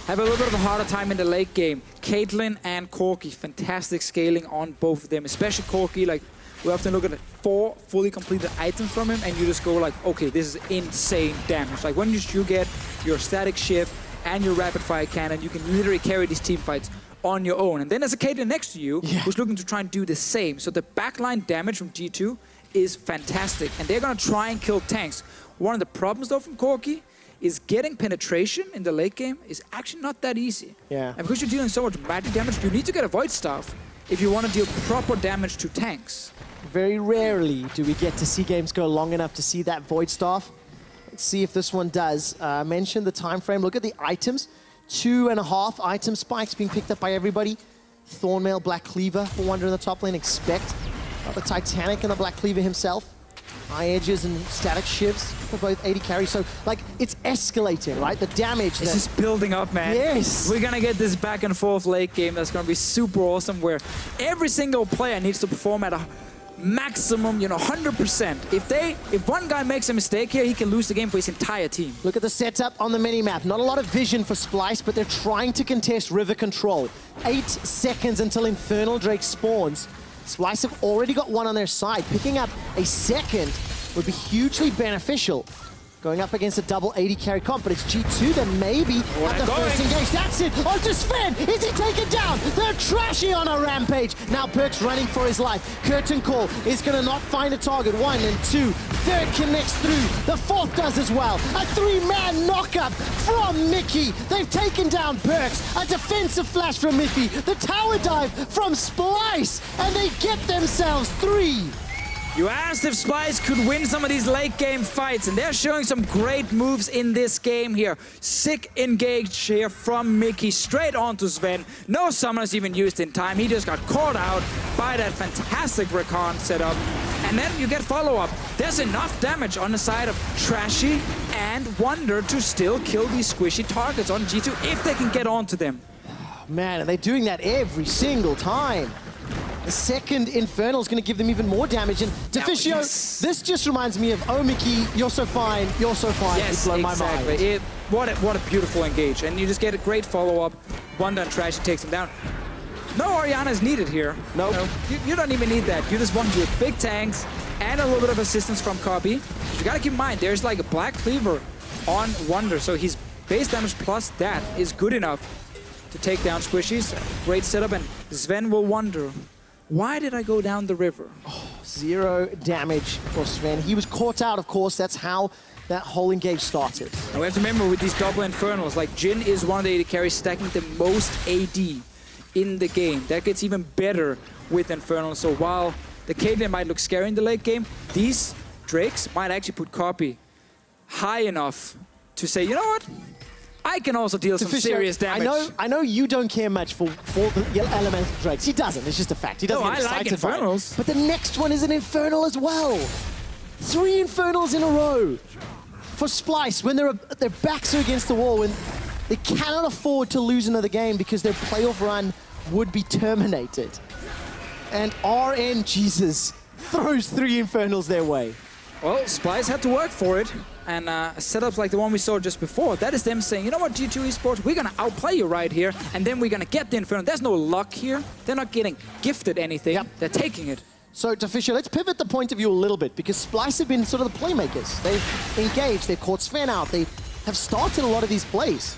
have a little bit of a harder time in the late game, Caitlyn and Corki, fantastic scaling on both of them, especially Corki. Like, we often look at 4 fully completed items from him, and you just go like, okay, this is insane damage. Like, when you get your static shift and your rapid fire cannon, you can literally carry these team fights on your own. And then there's a Caitlyn next to you who's looking to try and do the same. So the backline damage from G2 is fantastic, and they're gonna try and kill tanks. One of the problems though from Corki is getting penetration in the late game is actually not that easy. Yeah. And because you're dealing so much magic damage, you need to get a Void Staff if you want to deal proper damage to tanks. Very rarely do we get to see games go long enough to see that Void Staff. Let's see if this one does. I mentioned the time frame. Look at the items. 2.5 item spikes being picked up by everybody. Thornmail, Black Cleaver for Wunder in the top lane. Expect the Titanic and the Black Cleaver himself. Eye edges and static shifts for both AD carries. So, like, it's escalating, right? The damage. It's just building up, man. Yes. We're gonna get this back and forth late game that's gonna be super awesome, where every single player needs to perform at a maximum, you know, 100%. If one guy makes a mistake here, he can lose the game for his entire team. Look at the setup on the mini-map. Not a lot of vision for Splyce, but they're trying to contest river control. 8 seconds until Infernal Drake spawns. Splyce have already got one on their side. Picking up a second would be hugely beneficial. Going up against a double AD carry comp, but it's G2 that maybe at the first engage. That's it! Onto Zven! Is he taken down? They're Trashy on a rampage! Now PerkZ running for his life. Curtain Call is gonna not find a target. 1 and 2. Third connects through. The fourth does as well. A 3-man knockup from Mithy. They've taken down PerkZ. A defensive flash from Mithy. The tower dive from Splyce. And they get themselves 3. You asked if Splyce could win some of these late game fights, and they're showing some great moves in this game here. Sick engage here from Mikyx, straight onto Zven. No summoners even used in time. He just got caught out by that fantastic Rakan setup. And then you get follow-up. There's enough damage on the side of Trashy and Wunder to still kill these squishy targets on G2 if they can get onto them. Man, and they're doing that every single time. The second Infernal is going to give them even more damage. And Deficio, this just reminds me of, oh, Mickey, you're so fine, you're so fine. Yes, it blew my mind. What a beautiful engage. And you just get a great follow-up. Wunder and Trashy takes him down. No Orianna is needed here. Nope. No, you don't even need that. You just want your big tanks and a little bit of assistance from Kobbe. You got to keep in mind, there's like a Black Cleaver on Wunder, so his base damage plus that is good enough to take down squishies. Great setup, and Zven will wonder, why did I go down the river? Oh, 0 damage for Zven. He was caught out, of course. That's how that whole engage started. And we have to remember with these double Infernals, like Jhin is one of the AD carries stacking the most AD in the game. That gets even better with Infernal. So while the Caitlyn might look scary in the late game, these Drakes might actually put Kobbe high enough to say, you know what? I can also deal some serious damage. I know you don't care much for the elemental Drakes. He doesn't. It's just a fact. He doesn't get excited like Infernals. But the next one is an Infernal as well. 3 Infernals in a row for Splyce when their backs are against the wall, when they cannot afford to lose another game because their playoff run would be terminated. And RN, Jesus, throws 3 Infernals their way. Well, Splyce had to work for it. And setups like the one we saw just before, that is them saying, you know what, G2 eSports, we're going to outplay you right here, and then we're going to get the Infernal. There's no luck here. They're not getting gifted anything. Yep. They're taking it. So, Deficio, let's pivot the point of view a little bit, because Splyce have been sort of the playmakers. They've engaged, they've caught Zven out, they have started a lot of these plays.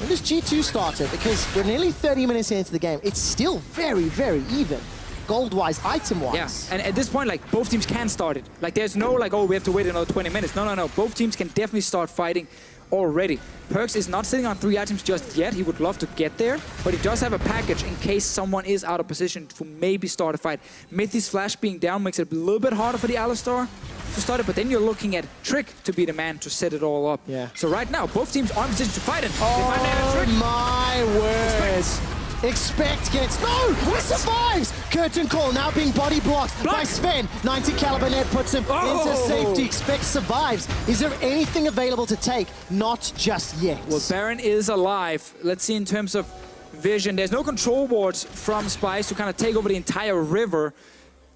When does G2 start it? Because we're nearly 30 minutes into the game. It's still very, very even. Gold-wise, item-wise. Yeah, and at this point, like, both teams can start it. Like, there's no, like, oh, we have to wait another 20 minutes. No, no, no. Both teams can definitely start fighting already. PerkZ is not sitting on 3 items just yet. He would love to get there, but he does have a package in case someone is out of position to maybe start a fight. Mithy's flash being down makes it a little bit harder for the Alistar to start it, but then you're looking at Trick to be the man to set it all up. Yeah. So right now, both teams are in position to fight it. Oh, my words. Expect gets... No! He survives! Curtain Call now being body blocked by Zven. 90 caliber net puts him into safety. Expect survives. Is there anything available to take? Not just yet. Well, Baron is alive. Let's see in terms of vision. There's no control wards from Splyce to kind of take over the entire river.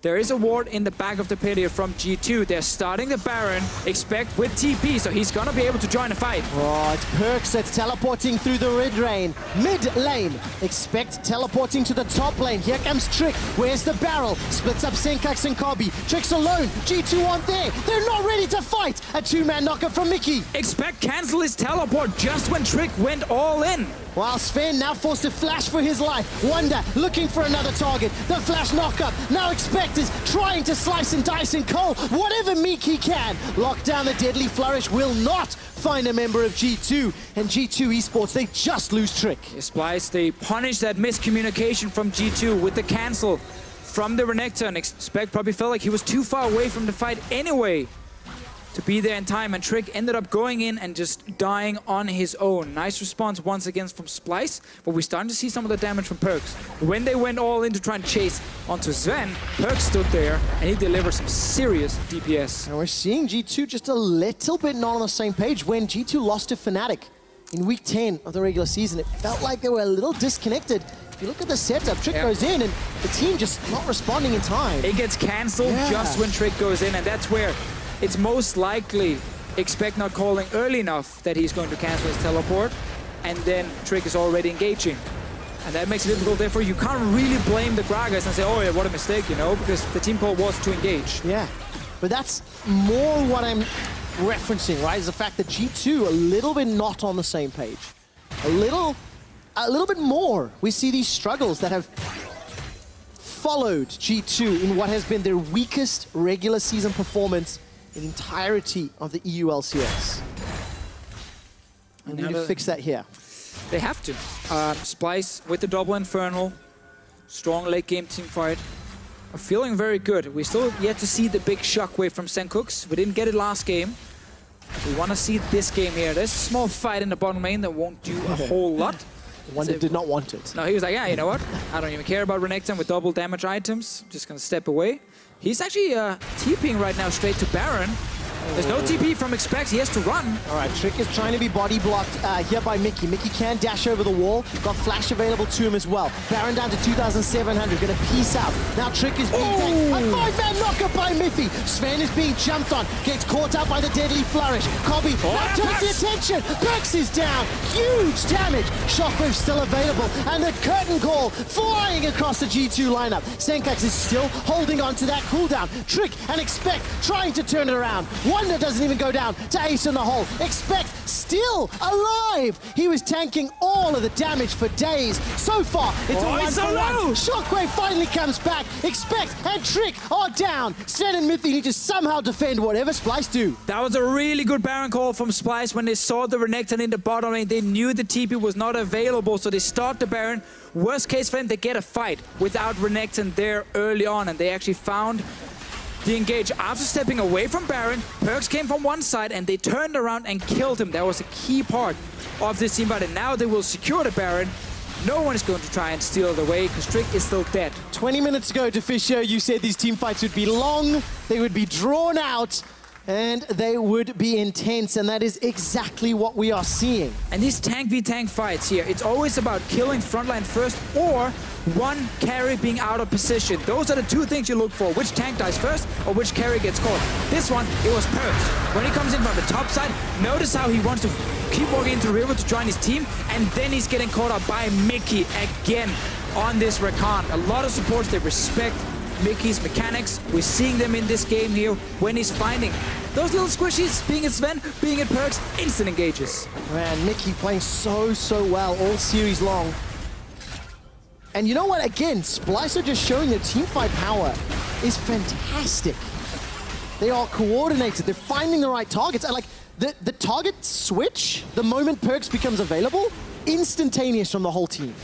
There is a ward in the back of the pit here from G2. They're starting the Baron, expect with TP, so he's gonna be able to join the fight. Oh, it's PerkZ that's teleporting through the mid lane. Expect teleporting to the top lane. Here comes Trick. Where's the barrel? Splits up Sencux and Kobbe. Trick's alone. G2 aren't there. They're not ready to fight. A 2-man knockup from Mikyx. Expect cancel his teleport just when Trick went all in. While Zven now forced to flash for his life. Wunder looking for another target. The flash knockup. Now Expect is trying to slice and dice and Cole whatever meek he can. Lock down the deadly flourish. Will not find a member of G2. And G2 eSports, they just lose Trick. Splyce, they punish that miscommunication from G2 with the cancel from the Renekton. Expect probably felt like he was too far away from the fight anyway to be there in time, and Trick ended up going in and just dying on his own. Nice response once again from Splyce, but we're starting to see some of the damage from PerkZ. When they went all in to try and chase onto Zven, PerkZ stood there and he delivered some serious DPS. And we're seeing G2 just a little bit not on the same page. When G2 lost to Fnatic in week 10 of the regular season, it felt like they were a little disconnected. If you look at the setup, Trick goes in and the team just not responding in time. It gets cancelled just when Trick goes in, and that's where it's most likely Expect not calling early enough that he's going to cancel his teleport, and then Trick is already engaging. And that makes it difficult. Therefore, you can't really blame the Gragas and say, oh yeah, what a mistake, you know, because the team call was to engage. Yeah, but that's more what I'm referencing, right? Is the fact that G2 a little bit not on the same page. A little bit more. We see these struggles that have followed G2 in what has been their weakest regular season performance in the entirety of the EU LCS. We need to fix that here. They have to. Splyce with the double Infernal, strong late game team fight, are feeling very good. We still yet to see the big shockwave from Sencux. We didn't get it last game. We want to see this game here. There's a small fight in the bottom lane that won't do a whole lot. Wunder did not want it. No, he was like, yeah, you know what? I don't even care about Renekton with double damage items. Just gonna step away. He's actually TPing right now straight to Baron. There's no TP from Expect, he has to run. All right, Trick is trying to be body blocked here by Mithy. Mithy can dash over the wall. Got flash available to him as well. Baron down to 2,700, gonna peace out. Now Trick is being taken. A 5-man knockup by Mithy. Zven is being jumped on, gets caught out by the deadly flourish. Kobbe now turns the attention. PerkZ is down, huge damage. Shockwave still available, and the curtain call flying across the G2 lineup. Sencux is still holding on to that cooldown. Trick and Expect trying to turn it around. Wunder doesn't even go down to ace in the hole. Expect still alive. He was tanking all of the damage for days. So far, it's a 1-for-1. Shockwave finally comes back. Expect and Trick are down. Zven and Mithy need to somehow defend whatever Splyce do. That was a really good Baron call from Splyce when they saw the Renekton in the bottom lane. They knew the TP was not available, so they start the Baron. Worst case for them, they get a fight without Renekton there early on, and they actually found the engage. After stepping away from Baron, PerkZ came from one side and they turned around and killed him. That was a key part of this team fight, and now they will secure the Baron. No one is going to try and steal it away because Trick is still dead. 20 minutes ago, Deficio, you said these team fights would be long, they would be drawn out, and they would be intense, and that is exactly what we are seeing. And these tank v tank fights here, it's always about killing frontline first or one carry being out of position. Those are the two things you look for, which tank dies first or which carry gets caught. This one, it was PerkZ. When he comes in from the top side, notice how he wants to keep walking into the river to join his team, and then he's getting caught up by Mikyx again on this Rakan. A lot of supports, they respect Mikyx's mechanics. We're seeing them in this game here when he's finding those little squishies, being it Zven, being it PerkZ, instant engages. Man, Mikyx playing so well all series long. And you know what? Again, Splyce are just showing their teamfight power is fantastic. They are coordinated. They're finding the right targets. And like the target switch, the moment PerkZ becomes available, instantaneous from the whole team.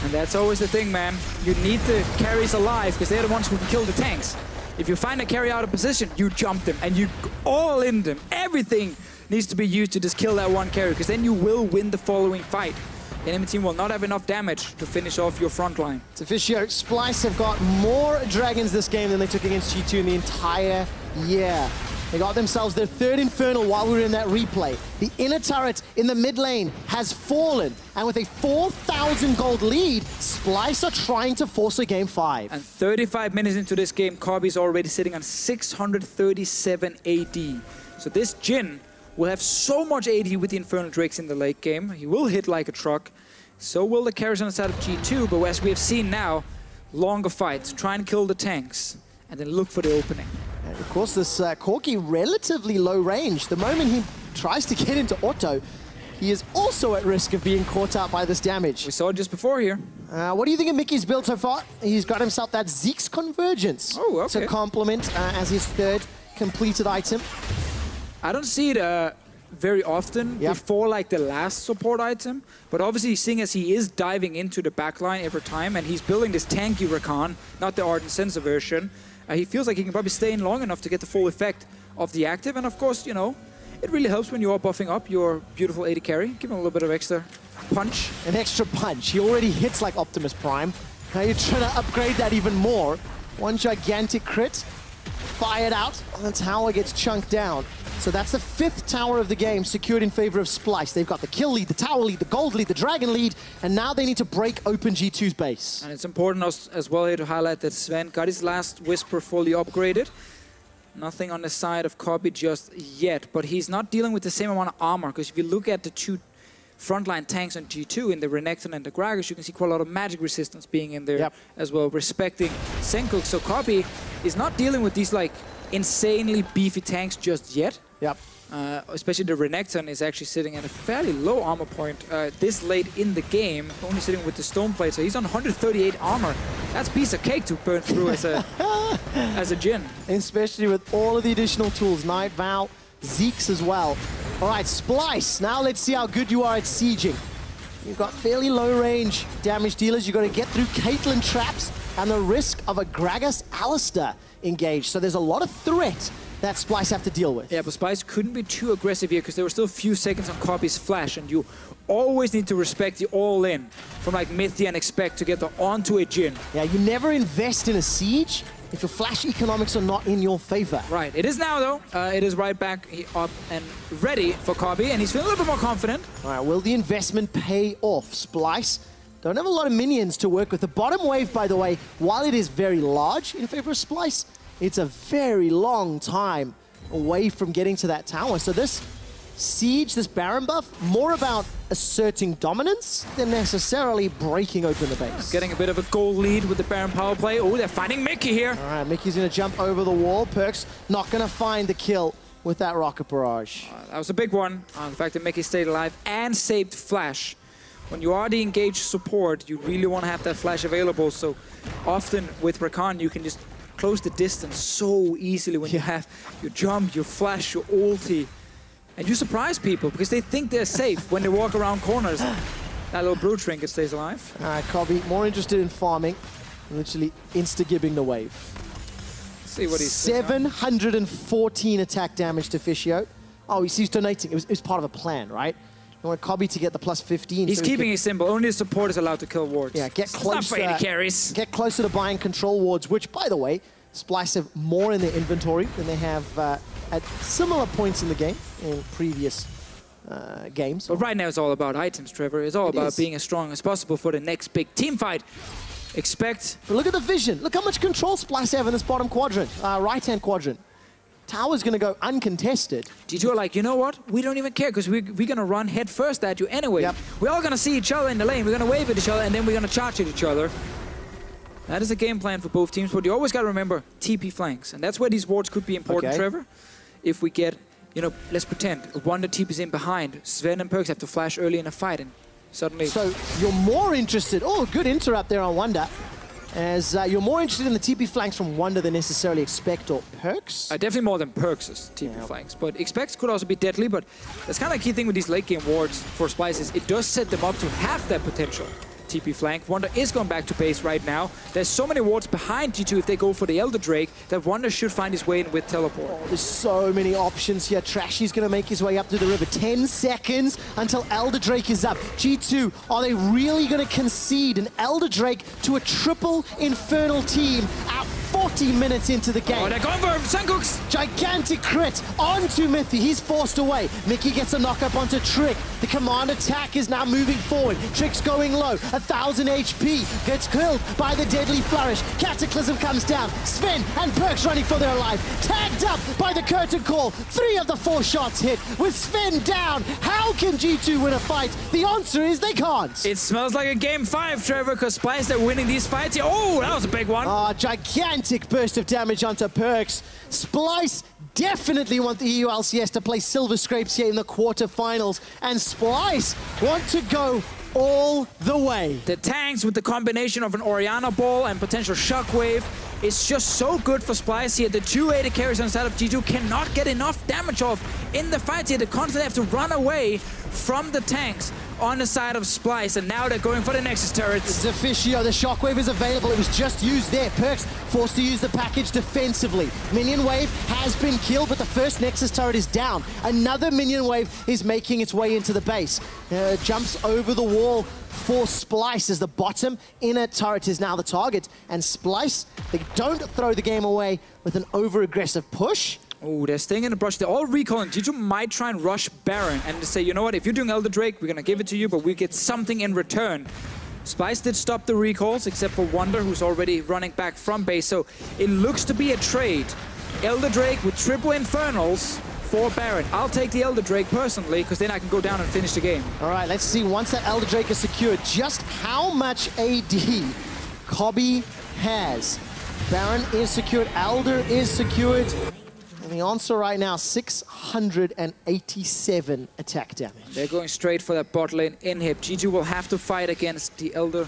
And that's always the thing, man. You need the carries alive because they're the ones who can kill the tanks. If you find a carry out of position, you jump them and you all in them. Everything needs to be used to just kill that one carry, because then you will win the following fight. The enemy team will not have enough damage to finish off your front line. Deficio, Splyce have got more dragons this game than they took against G2 in the entire year. They got themselves their third Infernal while we were in that replay. The inner turret in the mid lane has fallen, and with a 4,000 gold lead, Splyce are trying to force a game 5. And 35 minutes into this game, Kobbe is already sitting on 637 AD. So this Jhin will have so much AD with the Infernal Drakes in the late game. He will hit like a truck. So will the carries on the side of G2, but as we have seen now, longer fights, try and kill the tanks, and then look for the opening. And of course, this Corki relatively low range. The moment he tries to get into auto, he is also at risk of being caught out by this damage. We saw it just before here. What do you think of Mikyx's build so far? He's got himself that Zeke's Convergence to complement as his third completed item. I don't see it very often before like the last support item, but obviously seeing as he is diving into the backline every time and he's building this tanky Rakan, not the Ardent Sensor version, he feels like he can probably stay in long enough to get the full effect of the active. And of course, you know, it really helps when you are buffing up your beautiful AD carry. Give him a little bit of extra punch. An extra punch. He already hits like Optimus Prime. Now you're trying to upgrade that even more. One gigantic crit, fired out, and the tower gets chunked down. So that's the 5th tower of the game secured in favor of Splyce. They've got the kill lead, the tower lead, the gold lead, the dragon lead, and now they need to break open G2's base. And it's important as well here to highlight that Zven got his last Whisper fully upgraded. Nothing on the side of Kobbe just yet, but he's not dealing with the same amount of armor, because if you look at the two frontline tanks on G2 in the Renekton and the Gragas, you can see quite a lot of magic resistance being in there as well, respecting Sencux. So Kobbe is not dealing with these like insanely beefy tanks just yet. Especially the Renekton is actually sitting at a fairly low armor point this late in the game, only sitting with the Stoneplate, so he's on 138 armor. That's a piece of cake to burn through as a Jhin. Especially with all of the additional tools, Night Vow, Zeke's as well. All right, Splyce, now let's see how good you are at sieging. You've got fairly low range damage dealers, you've got to get through Caitlyn traps and the risk of a Gragas Alistar engaged, so there's a lot of threat that Splyce have to deal with. Yeah, but Splyce couldn't be too aggressive here because there were still a few seconds on Kobbe's flash, and you always need to respect the all-in from like Mithy and expect to get the onto a Jhin. Yeah, you never invest in a siege if your flash economics are not in your favor. Right, it is now though. It is right back up and ready for Kobbe, and he's feeling a little bit more confident. All right, will the investment pay off? Splyce don't have a lot of minions to work with. The bottom wave, by the way, while it is very large in favor of Splyce, it's a very long time away from getting to that tower. So this siege, this Baron buff, more about asserting dominance than necessarily breaking open the base. Getting a bit of a goal lead with the Baron power play. Oh, they're finding Mikyx here. All right, Mikyx's going to jump over the wall. PerkZ not going to find the kill with that rocket barrage. That was a big one. The fact that Mikyx stayed alive and saved Flash. When you are the engaged support, you really want to have that Flash available. So often with Rakan, you can just close the distance so easily when you have your jump, your flash, your ulti. And you surprise people because they think they're safe when they walk around corners. That little Brute Trinket stays alive. All right, Kobbe more interested in farming, literally insta-gibbing the wave. Let's see what he's 714 attack damage to Deficio. Oh, he's donating. It was part of a plan, right? You want Kobbe to get the plus 15. He's keeping it simple. Only the support is allowed to kill wards. Yeah, get closer. It's not for AD carries. Get closer to buying control wards, which, by the way, Splyce have more in their inventory than they have at similar points in the game in previous games. But right now it's all about items, Trevor. It's all about being as strong as possible for the next big team fight. But look at the vision. Look how much control Splyce have in this bottom quadrant, right-hand quadrant. Tower's going to go uncontested. G2 are like, you know what? We don't even care because we're going to run head first at you anyway. We're all going to see each other in the lane. We're going to wave at each other and then we're going to charge at each other. That is a game plan for both teams, but you always got to remember TP flanks. And that's where these wards could be important, Trevor. If we get, you know, let's pretend Wunder TP's in behind. Zven and PerkZ have to flash early in a fight and suddenly... So you're more interested... Oh, good interrupt there on Wunder. As you're more interested in the TP flanks from Wunder than necessarily Expect or PerkZ? Definitely more than PerkZ's TP flanks. But Expect could also be deadly, but that's kind of a key thing with these late game wards for Splyce is it does set them up to have that potential TP flank. Wunder is going back to base right now. There's so many wards behind G2 if they go for the Elder Drake that Wunder should find his way in with teleport. Oh, there's so many options here. Trashy's going to make his way up to the river. 10 seconds until Elder Drake is up. G2, are they really going to concede an Elder Drake to a triple Infernal team at 40 minutes into the game? Oh, they're going for Sencux! Gigantic crit onto Mithy. He's forced away. Mikyx gets a knock-up onto Trick. The command attack is now moving forward. Trick's going low. 1,000 HP. Gets killed by the deadly flourish. Cataclysm comes down. Zven and PerkZ running for their life. Tagged up by the curtain call. 3 of the 4 shots hit. With Zven down, how can G2 win a fight? The answer is they can't. It smells like a game 5, Trevor, because Splyce, they're winning these fights here. Oh, that was a big one. Oh, gigantic burst of damage onto PerkZ. Splyce definitely want the EU LCS to play Silver Scrapes here in the quarterfinals, and Splyce want to go all the way. The tanks with the combination of an Orianna ball and potential shockwave is just so good for Splyce here. The 2 AD carries on the side of G2 cannot get enough damage off in the fight here. They constantly have to run away from the tanks on the side of Splyce, and now they're going for the Nexus turrets. Deficio, the shockwave is available. It was just used there. PerkZ forced to use the package defensively. Minion wave has been killed, but the first Nexus turret is down. Another minion wave is making its way into the base. Jumps over the wall for Splyce as the bottom inner turret is now the target. And Splyce, they don't throw the game away with an over-aggressive push. Oh, they're staying in the brush. They're all recalling. G2 might try and rush Baron and say, you know what, if you're doing Elder Drake, we're going to give it to you, but we get something in return. Splyce did stop the recalls, except for Wunder, who's already running back from base. So it looks to be a trade. Elder Drake with triple Infernals for Baron. I'll take the Elder Drake personally, because then I can go down and finish the game. All right, let's see, once that Elder Drake is secured, just how much AD Kobbe has. Baron is secured, Elder is secured. And the answer right now, 687 attack damage. They're going straight for that bot lane inhib. G2 will have to fight against the Elder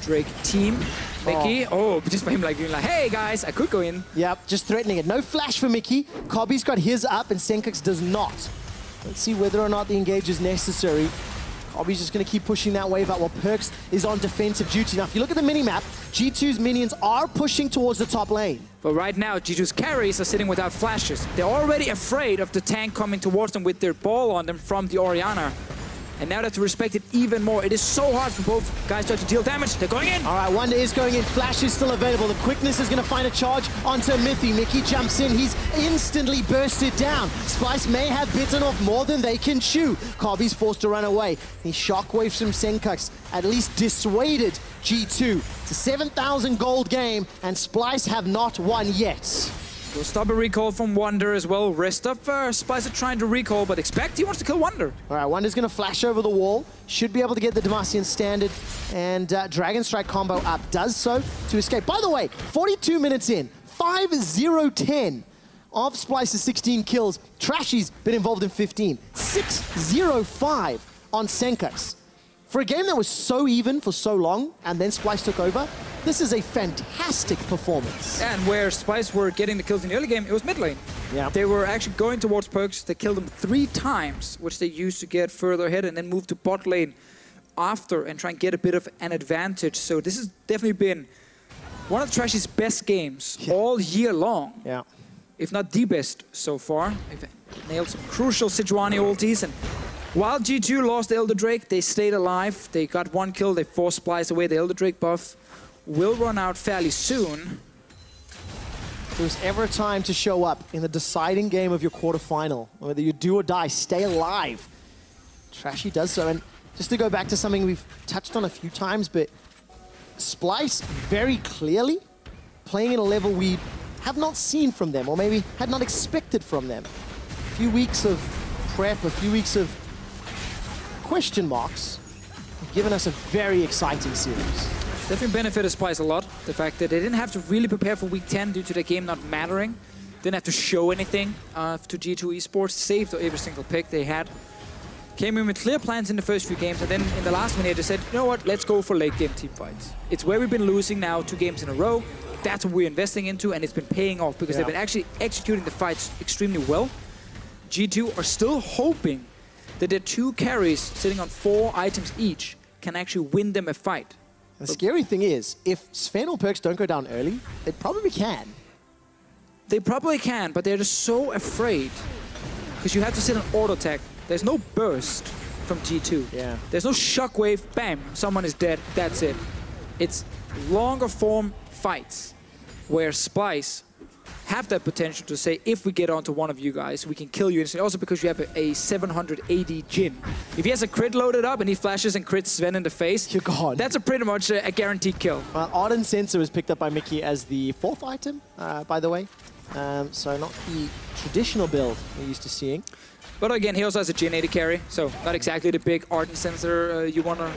Drake team. Mithy, just by him like being like, hey guys, I could go in. Yep, just threatening it. No flash for Mithy. Kobbe's got his up and Sencux does not. Let's see whether or not the engage is necessary. Kobbe's just going to keep pushing that wave out while PerkZ is on defensive duty. Now, if you look at the minimap, G2's minions are pushing towards the top lane. But right now, G2's carries are sitting without flashes. They're already afraid of the tank coming towards them with their ball on them from the Orianna. And now they have to respect it even more. It is so hard for both guys to deal damage. They're going in. All right, Wunder is going in. Flash is still available. The quickness is going to find a charge onto Mithy. Mithy jumps in. He's instantly bursted down. Splyce may have bitten off more than they can chew. Kobbe's forced to run away. He shockwaves from Sencux, at least dissuaded G2. It's a 7,000 gold game, and Splyce have not won yet. We'll stop a recall from Wunder as well. Rest of Splyce are trying to recall, but expect he wants to kill Wunder. All right, Wunder's going to flash over the wall. Should be able to get the Demacian standard and Dragon Strike combo up. Does so to escape. By the way, 42 minutes in, 5-0-10 of Splyce's 16 kills. Trashy's been involved in 15. 6-0-5 on Sencux. For a game that was so even for so long, and then Splyce took over, this is a fantastic performance. And where Splyce were getting the kills in the early game, it was mid lane. Yeah. They were actually going towards PerkZ. They killed them 3 times, which they used to get further ahead, and then moved to bot lane after and try and get a bit of an advantage. So this has definitely been one of Trashy's best games all year long. Yeah. If not the best so far. They've nailed some crucial Sejuani ultis, and while G2 lost the Elder Drake, they stayed alive. They got 1 kill. They forced Splyce away. The Elder Drake buff will run out fairly soon. If there's ever a time to show up in the deciding game of your quarterfinal, whether you do or die, stay alive. Trashy does so. And just to go back to something we've touched on a few times, but Splyce very clearly playing at a level we have not seen from them, or maybe had not expected from them. A few weeks of prep, a few weeks of question marks have given us a very exciting series. Definitely benefited Splyce a lot. The fact that they didn't have to really prepare for week 10 due to the game not mattering. Didn't have to show anything to G2 eSports. Saved every single pick they had. Came in with clear plans in the first few games, and then in the last minute they said, you know what, let's go for late game team fights. It's where we've been losing now 2 games in a row. That's what we're investing into, and it's been paying off because they've been actually executing the fights extremely well. G2 are still hoping that their 2 carries sitting on 4 items each can actually win them a fight. The scary thing is, if Zven or PerkZ don't go down early, they probably can. They probably can, but they're just so afraid. Because you have to sit on auto attack. There's no burst from G2. Yeah. There's no shockwave, bam, someone is dead, that's it. It's longer form fights where Splyce have that potential to say, if we get onto one of you guys, we can kill you instantly. Also because you have a 700 AD Jhin. If he has a crit loaded up and he flashes and crits Zven in the face, you're gone. That's pretty much a guaranteed kill. Ardent Sensor was picked up by Mithy as the 4th item, by the way. So not the traditional build we're used to seeing. But again, he also has a Jhin AD carry, so not exactly the big Ardent Sensor you want to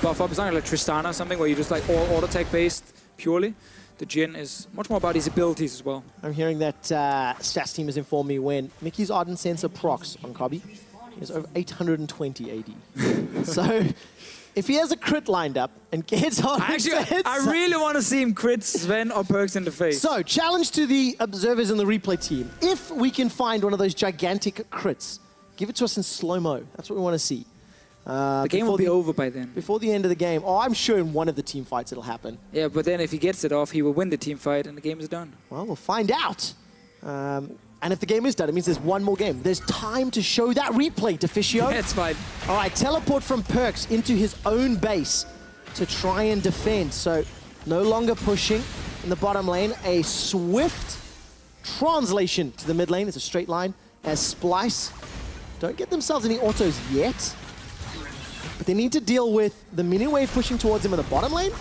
buff up. It's not like Tristana or something where you just like all auto attack based purely. The Jhin is much more about his abilities as well. I'm hearing that stats team has informed me when Mithy's Ardent Sensor procs on Kobbe is over 820 AD. So if he has a crit lined up and gets Ardent Sensor... I really want to see him crit Zven or PerkZ in the face. So, challenge to the observers and the replay team. If we can find one of those gigantic crits, give it to us in slow-mo. That's what we want to see. The game will be over by then. Before the end of the game. Oh, I'm sure in one of the team fights it'll happen. Yeah, but then if he gets it off, he will win the team fight and the game is done. Well, we'll find out. And if the game is done, it means there's one more game. There's time to show that replay, Deficio. That's fine. All right, teleport from PerkZ into his own base to try and defend. So, no longer pushing in the bottom lane. A swift translation to the mid lane. It's a straight line as Splyce don't get themselves any autos yet. But they need to deal with the mini wave pushing towards him in the bottom lane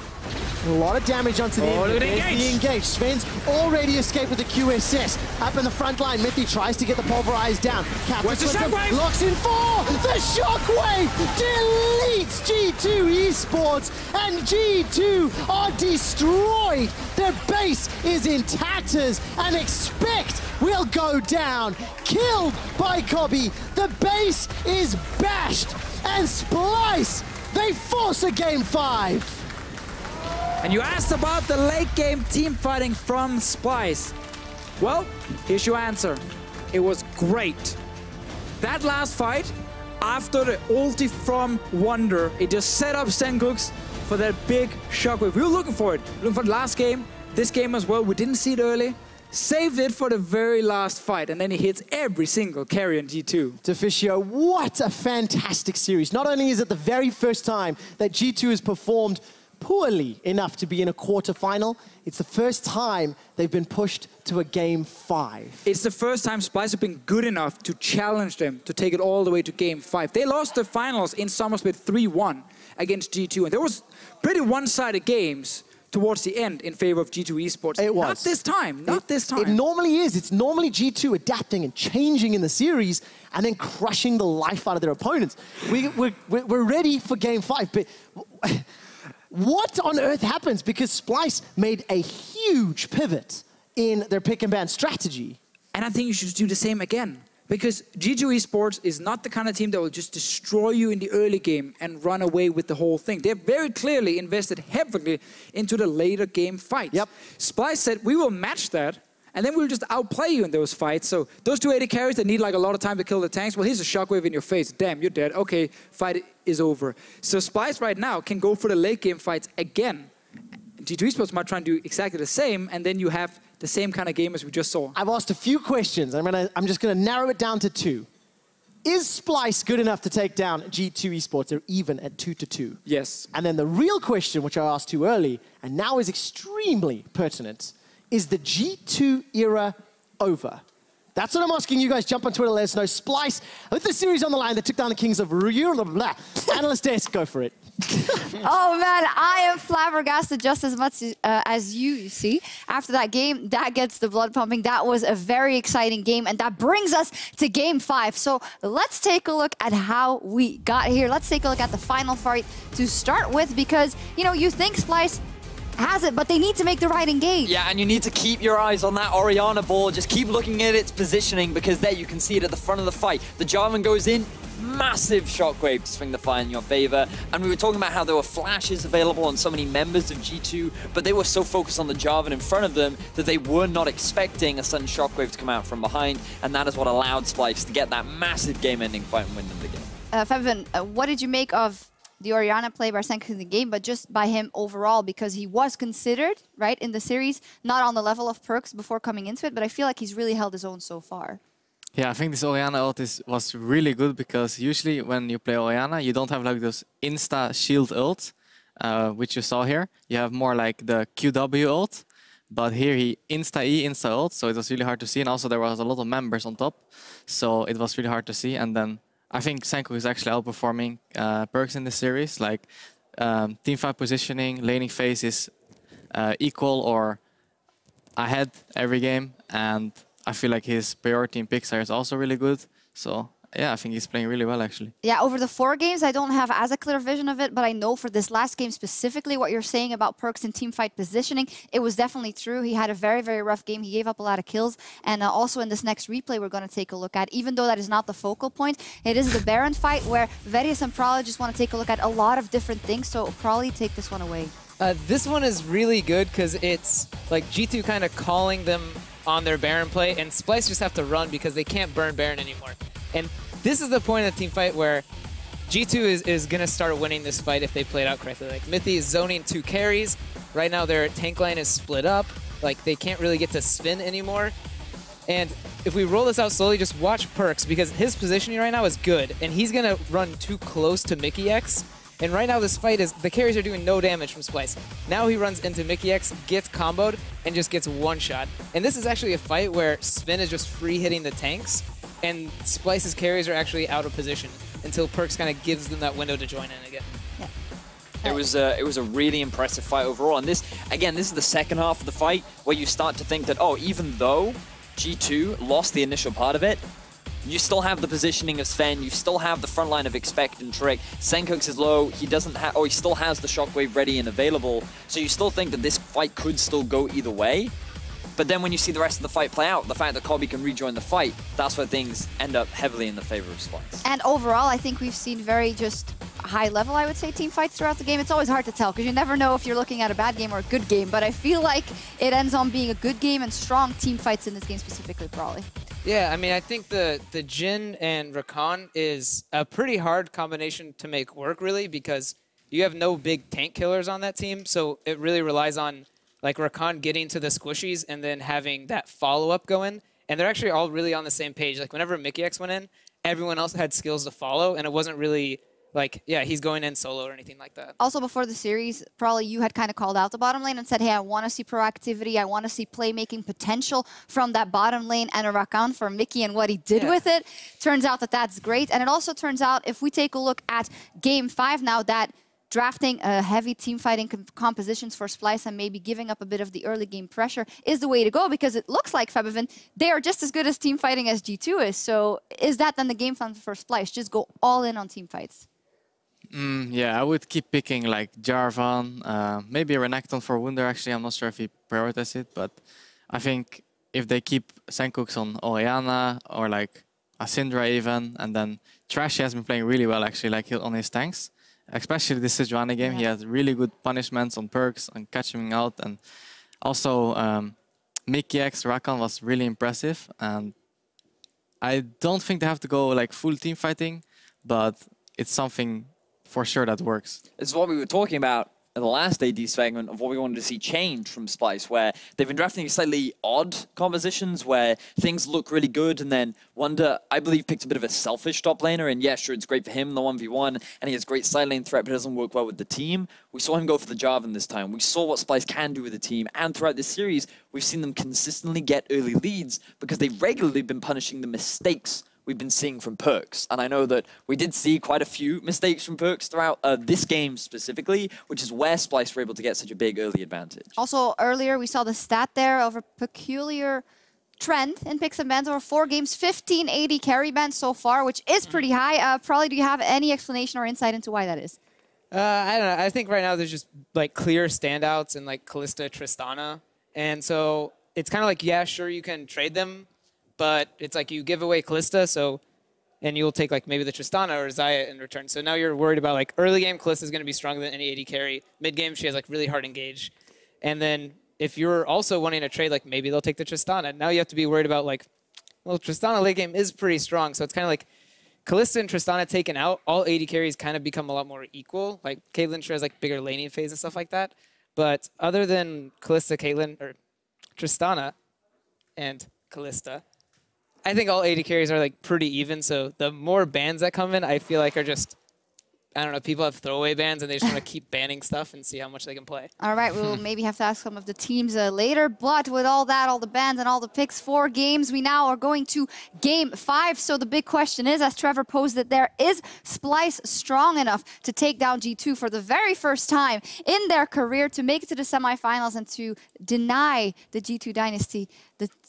A lot of damage onto the There's the engage. Sven's already escaped with the QSS. Up in the front line, Mithy tries to get the pulverized down. Where's the shockwave? Locks in 4. The shockwave deletes G2 eSports, and G2 are destroyed. Their base is in tatters, and Expect will go down. Killed by Kobbe. The base is bashed, and Splyce, they force a game 5. And you asked about the late game team fighting from Splyce. Well, here's your answer. It was great. That last fight, after the ulti from Wunder, it just set up Sencux for that big shockwave. We were looking for it. Looking for the last game, this game as well. We didn't see it early. Saved it for the very last fight, and then he hits every single carry on G2. Deficio, what a fantastic series. Not only is it the very first time that G2 has performed poorly enough to be in a quarterfinal, it's the first time they've been pushed to a game 5. It's the first time Splyce have been good enough to challenge them to take it all the way to game 5. They lost the finals in Summer Split 3-1 against G2, and there was pretty one-sided games towards the end in favor of G2 eSports. It was. Not this time. Not this time. It normally is. It's normally G2 adapting and changing in the series and then crushing the life out of their opponents. We're ready for game 5, but what on earth happens? Because Splyce made a huge pivot in their pick and ban strategy. And I think you should do the same again. Because G2 eSports is not the kind of team that will just destroy you in the early game and run away with the whole thing. They've very clearly invested heavily into the later game fights. Yep. Splyce said, we will match that, and then we'll just outplay you in those fights. So those 2 AD carries that need like a lot of time to kill the tanks, well, here's a shockwave in your face. Damn, you're dead. Okay, fight is over. So Splyce right now can go for the late game fights again. G2 eSports might try and do exactly the same, and then you have the same kind of game as we just saw. I've asked a few questions. I'm just going to narrow it down to 2. Is Splyce good enough to take down G2 eSports? They're even at 2-2. Yes. And then the real question, which I asked too early, and now is extremely pertinent, is the G2 era over? That's what I'm asking you guys. Jump on Twitter, let us know. Splyce, with the series on the line that took down the Kings of Ruyu, Analyst Desk, go for it. Oh man, I am flabbergasted just as much as you see. After that game, that gets the blood pumping. That was a very exciting game, and that brings us to game 5. So let's take a look at how we got here. Let's take a look at the final fight to start with, because, you know, you think Splyce has it, but they need to make the right engage. Yeah, and you need to keep your eyes on that Orianna ball. Just keep looking at its positioning, because there you can see it at the front of the fight. The Jarvan goes in, massive shockwave to swing the fight in your favor. And we were talking about how there were flashes available on so many members of G2, but they were so focused on the Jarvan in front of them that they were not expecting a sudden shockwave to come out from behind, and that is what allowed Splyce to get that massive game-ending fight and win them the game. Fevin, what did you make of the Orianna play by Sencux in the game, but just by him overall, because he was considered, right, in the series, not on the level of PerkZ before coming into it, but I feel like he's really held his own so far. Yeah, I think this Orianna ult was really good, because usually when you play Orianna, you don't have like those insta shield ults, which you saw here. You have more like the QW ult, but here he insta E, insta ult, so it was really hard to see. And also there was a lot of members on top, so it was really hard to see. And then I think Sencux is actually outperforming PerkZ in this series. Like teamfight positioning, laning phase is equal or ahead every game, and I feel like his priority in picks is also really good. So yeah, I think he's playing really well actually. Yeah, over the 4 games, I don't have as a clear vision of it, but I know for this last game specifically what you're saying about PerkZ and teamfight positioning, it was definitely true. He had a very, very rough game. He gave up a lot of kills. And also in this next replay we're going to take a look at, even though that is not the focal point, it is the Baron fight where Verius and Prala just want to take a look at a lot of different things, so probably take this one away. This one is really good because it's like G2 kind of calling them on their Baron play, and Splyce just have to run because they can't burn Baron anymore. And this is the point of the team fight where G2 is going to start winning this fight if they play it out correctly. Like Mithy is zoning 2 carries. Right now their tank line is split up. Like they can't really get to Zven anymore. And if we roll this out slowly, just watch PerkZ, because his positioning right now is good. And he's going to run too close to Mikyx. And right now this fight is, the carries are doing no damage from Splyce. Now he runs into Mikyx, gets comboed, and just gets one shot. And this is actually a fight where Zven is just free hitting the tanks, and Splyce's carries are actually out of position until PerkZ kind of gives them that window to join in again. Yeah. It was a really impressive fight overall. And this, again, this is the second half of the fight where you start to think that, oh, even though G2 lost the initial part of it, you still have the positioning of Zven, you still have the front line of Expect and Trick. Sencux is low, he doesn't have, or he still has the Shockwave ready and available, so you still think that this fight could still go either way. But then when you see the rest of the fight play out, the fact that Kobbe can rejoin the fight, that's where things end up heavily in the favor of Splyce. And overall, I think we've seen very just high level, I would say, team fights throughout the game. It's always hard to tell because you never know if you're looking at a bad game or a good game, but I feel like it ends on being a good game and strong team fights in this game specifically, probably. Yeah, I mean, I think the Jhin and Rakan is a pretty hard combination to make work, really, because you have no big tank killers on that team, so it really relies on like Rakan getting to the squishies and then having that follow-up go in. And they're actually all really on the same page. Like whenever Mikyx went in, everyone else had skills to follow, and it wasn't really like, yeah, he's going in solo or anything like that. Also, before the series, probably you had kind of called out the bottom lane and said, hey, I want to see proactivity. I want to see playmaking potential from that bottom lane and a Rakan for Mickey and what he did with it. Turns out that that's great. And it also turns out, if we take a look at Game 5 now, that drafting heavy team fighting compositions for Splyce and maybe giving up a bit of the early game pressure is the way to go, because it looks like Febivin, they are just as good as team fighting as G2 is. So is that then the game plan for Splyce? Just go all in on team fights? Yeah, I would keep picking like Jarvan, maybe Renekton for Wunder. Actually, I'm not sure if he prioritizes it, but I think if they keep Sencux on Orianna or like a Syndra even, and then Trashy has been playing really well actually, like on his tanks. Especially this Sejuani game, he has really good punishments on perks and catching out, and also Mikyx Rakan was really impressive. And I don't think they have to go like full team fighting, but it's something for sure that works. It's what we were talking about in the last AD segment of what we wanted to see change from Splyce, where they've been drafting slightly odd compositions where things look really good, and then Wunder, I believe, picked a bit of a selfish top laner, and yeah, sure, it's great for him, the 1v1, and he has great side lane threat, but it doesn't work well with the team. We saw him go for the Jarvan this time. We saw what Splyce can do with the team, and throughout this series, we've seen them consistently get early leads because they've regularly been punishing the mistakes we've been seeing from PerkZ. And I know that we did see quite a few mistakes from PerkZ throughout this game specifically, which is where Splyce were able to get such a big early advantage. Also, earlier we saw the stat there of a peculiar trend in picks and bans over 4 games, 15 AD carry bans so far, which is pretty high. Probably, do you have any explanation or insight into why that is? I don't know. I think right now there's just like clear standouts in like Kalista, Tristana. And so it's kind of like, yeah, sure, you can trade them, but it's like you give away Kalista, so, and you'll take like maybe the Tristana or Xayah in return. So now you're worried about like early game, Kalista is going to be stronger than any AD carry. Mid game, she has like really hard engage. And then if you're also wanting to trade, like maybe they'll take the Tristana. Now you have to be worried about like, well, Tristana late game is pretty strong. So it's kind of like Kalista and Tristana taken out, all AD carries kind of become a lot more equal. Like Caitlyn sure has like bigger laning phase and stuff like that. But other than Kalista, Caitlyn, or Tristana and Kalista, I think all AD carries are like pretty even, so the more bans that come in, I feel like are just, I don't know, people have throwaway bans and they just want to keep banning stuff and see how much they can play. All right, we'll maybe have to ask some of the teams later, but with all that, all the bans and all the picks, 4 games, we now are going to Game 5. So the big question is, as Trevor posed it there, is Splyce strong enough to take down G2 for the very first time in their career, to make it to the semifinals and to deny the G2 dynasty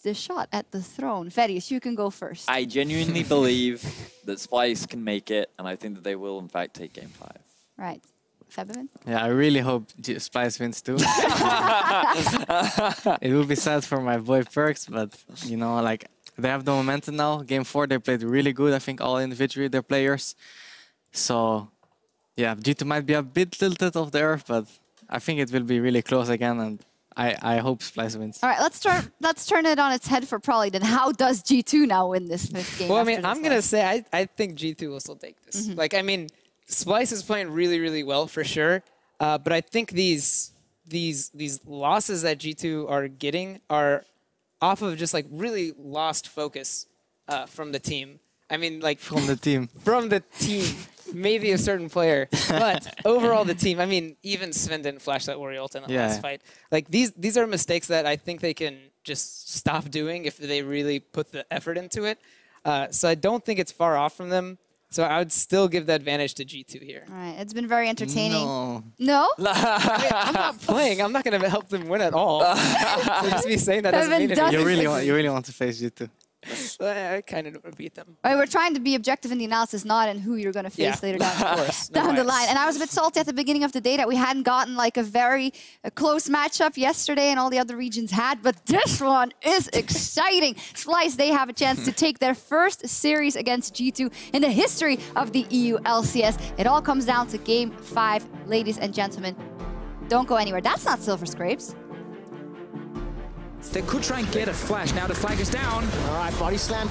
the shot at the throne? Verius, you can go first. I genuinely believe that Splyce can make it, and I think that they will, in fact, take Game 5. Right. Febivin? Yeah, I really hope Splyce wins too. It will be sad for my boy PerkZ, but, you know, like, they have the momentum now. Game 4, they played really good, I think, all individually, their players. So, yeah, G2 might be a bit tilted off the earth, but I think it will be really close again, and I hope Splyce wins. All right, let's turn it on its head for Prolly then. How does G2 now win this 5th game? Well, I mean, I'm going to say I think G2 will still take this. Like, I mean, Splyce is playing really, really well for sure. But I think these losses that G2 are getting are off of just like really lost focus from the team. I mean, like from the team. From the team. Maybe a certain player, but overall the team. I mean, even Zven didn't flash that Ori ult in the last fight. Like these are mistakes that I think they can just stop doing if they really put the effort into it. So I don't think it's far off from them. So I would still give the advantage to G2 here. All right, it's been very entertaining. No. No? I mean, I'm not playing. I'm not going to help them win at all. So just me saying that doesn't mean anything. You really want to face G2. I kind of want to beat them. All right, we're trying to be objective in the analysis, not in who you're going to face later down, of course. down the line. And I was a bit salty at the beginning of the day that we hadn't gotten like a very close matchup yesterday and all the other regions had, but this one is exciting. Splyce, they have a chance to take their first series against G2 in the history of the EU LCS. It all comes down to Game 5, ladies and gentlemen. Don't go anywhere. That's not Silver Scrapes. They could try and get a flash. Now the flag is down. All right, body slam.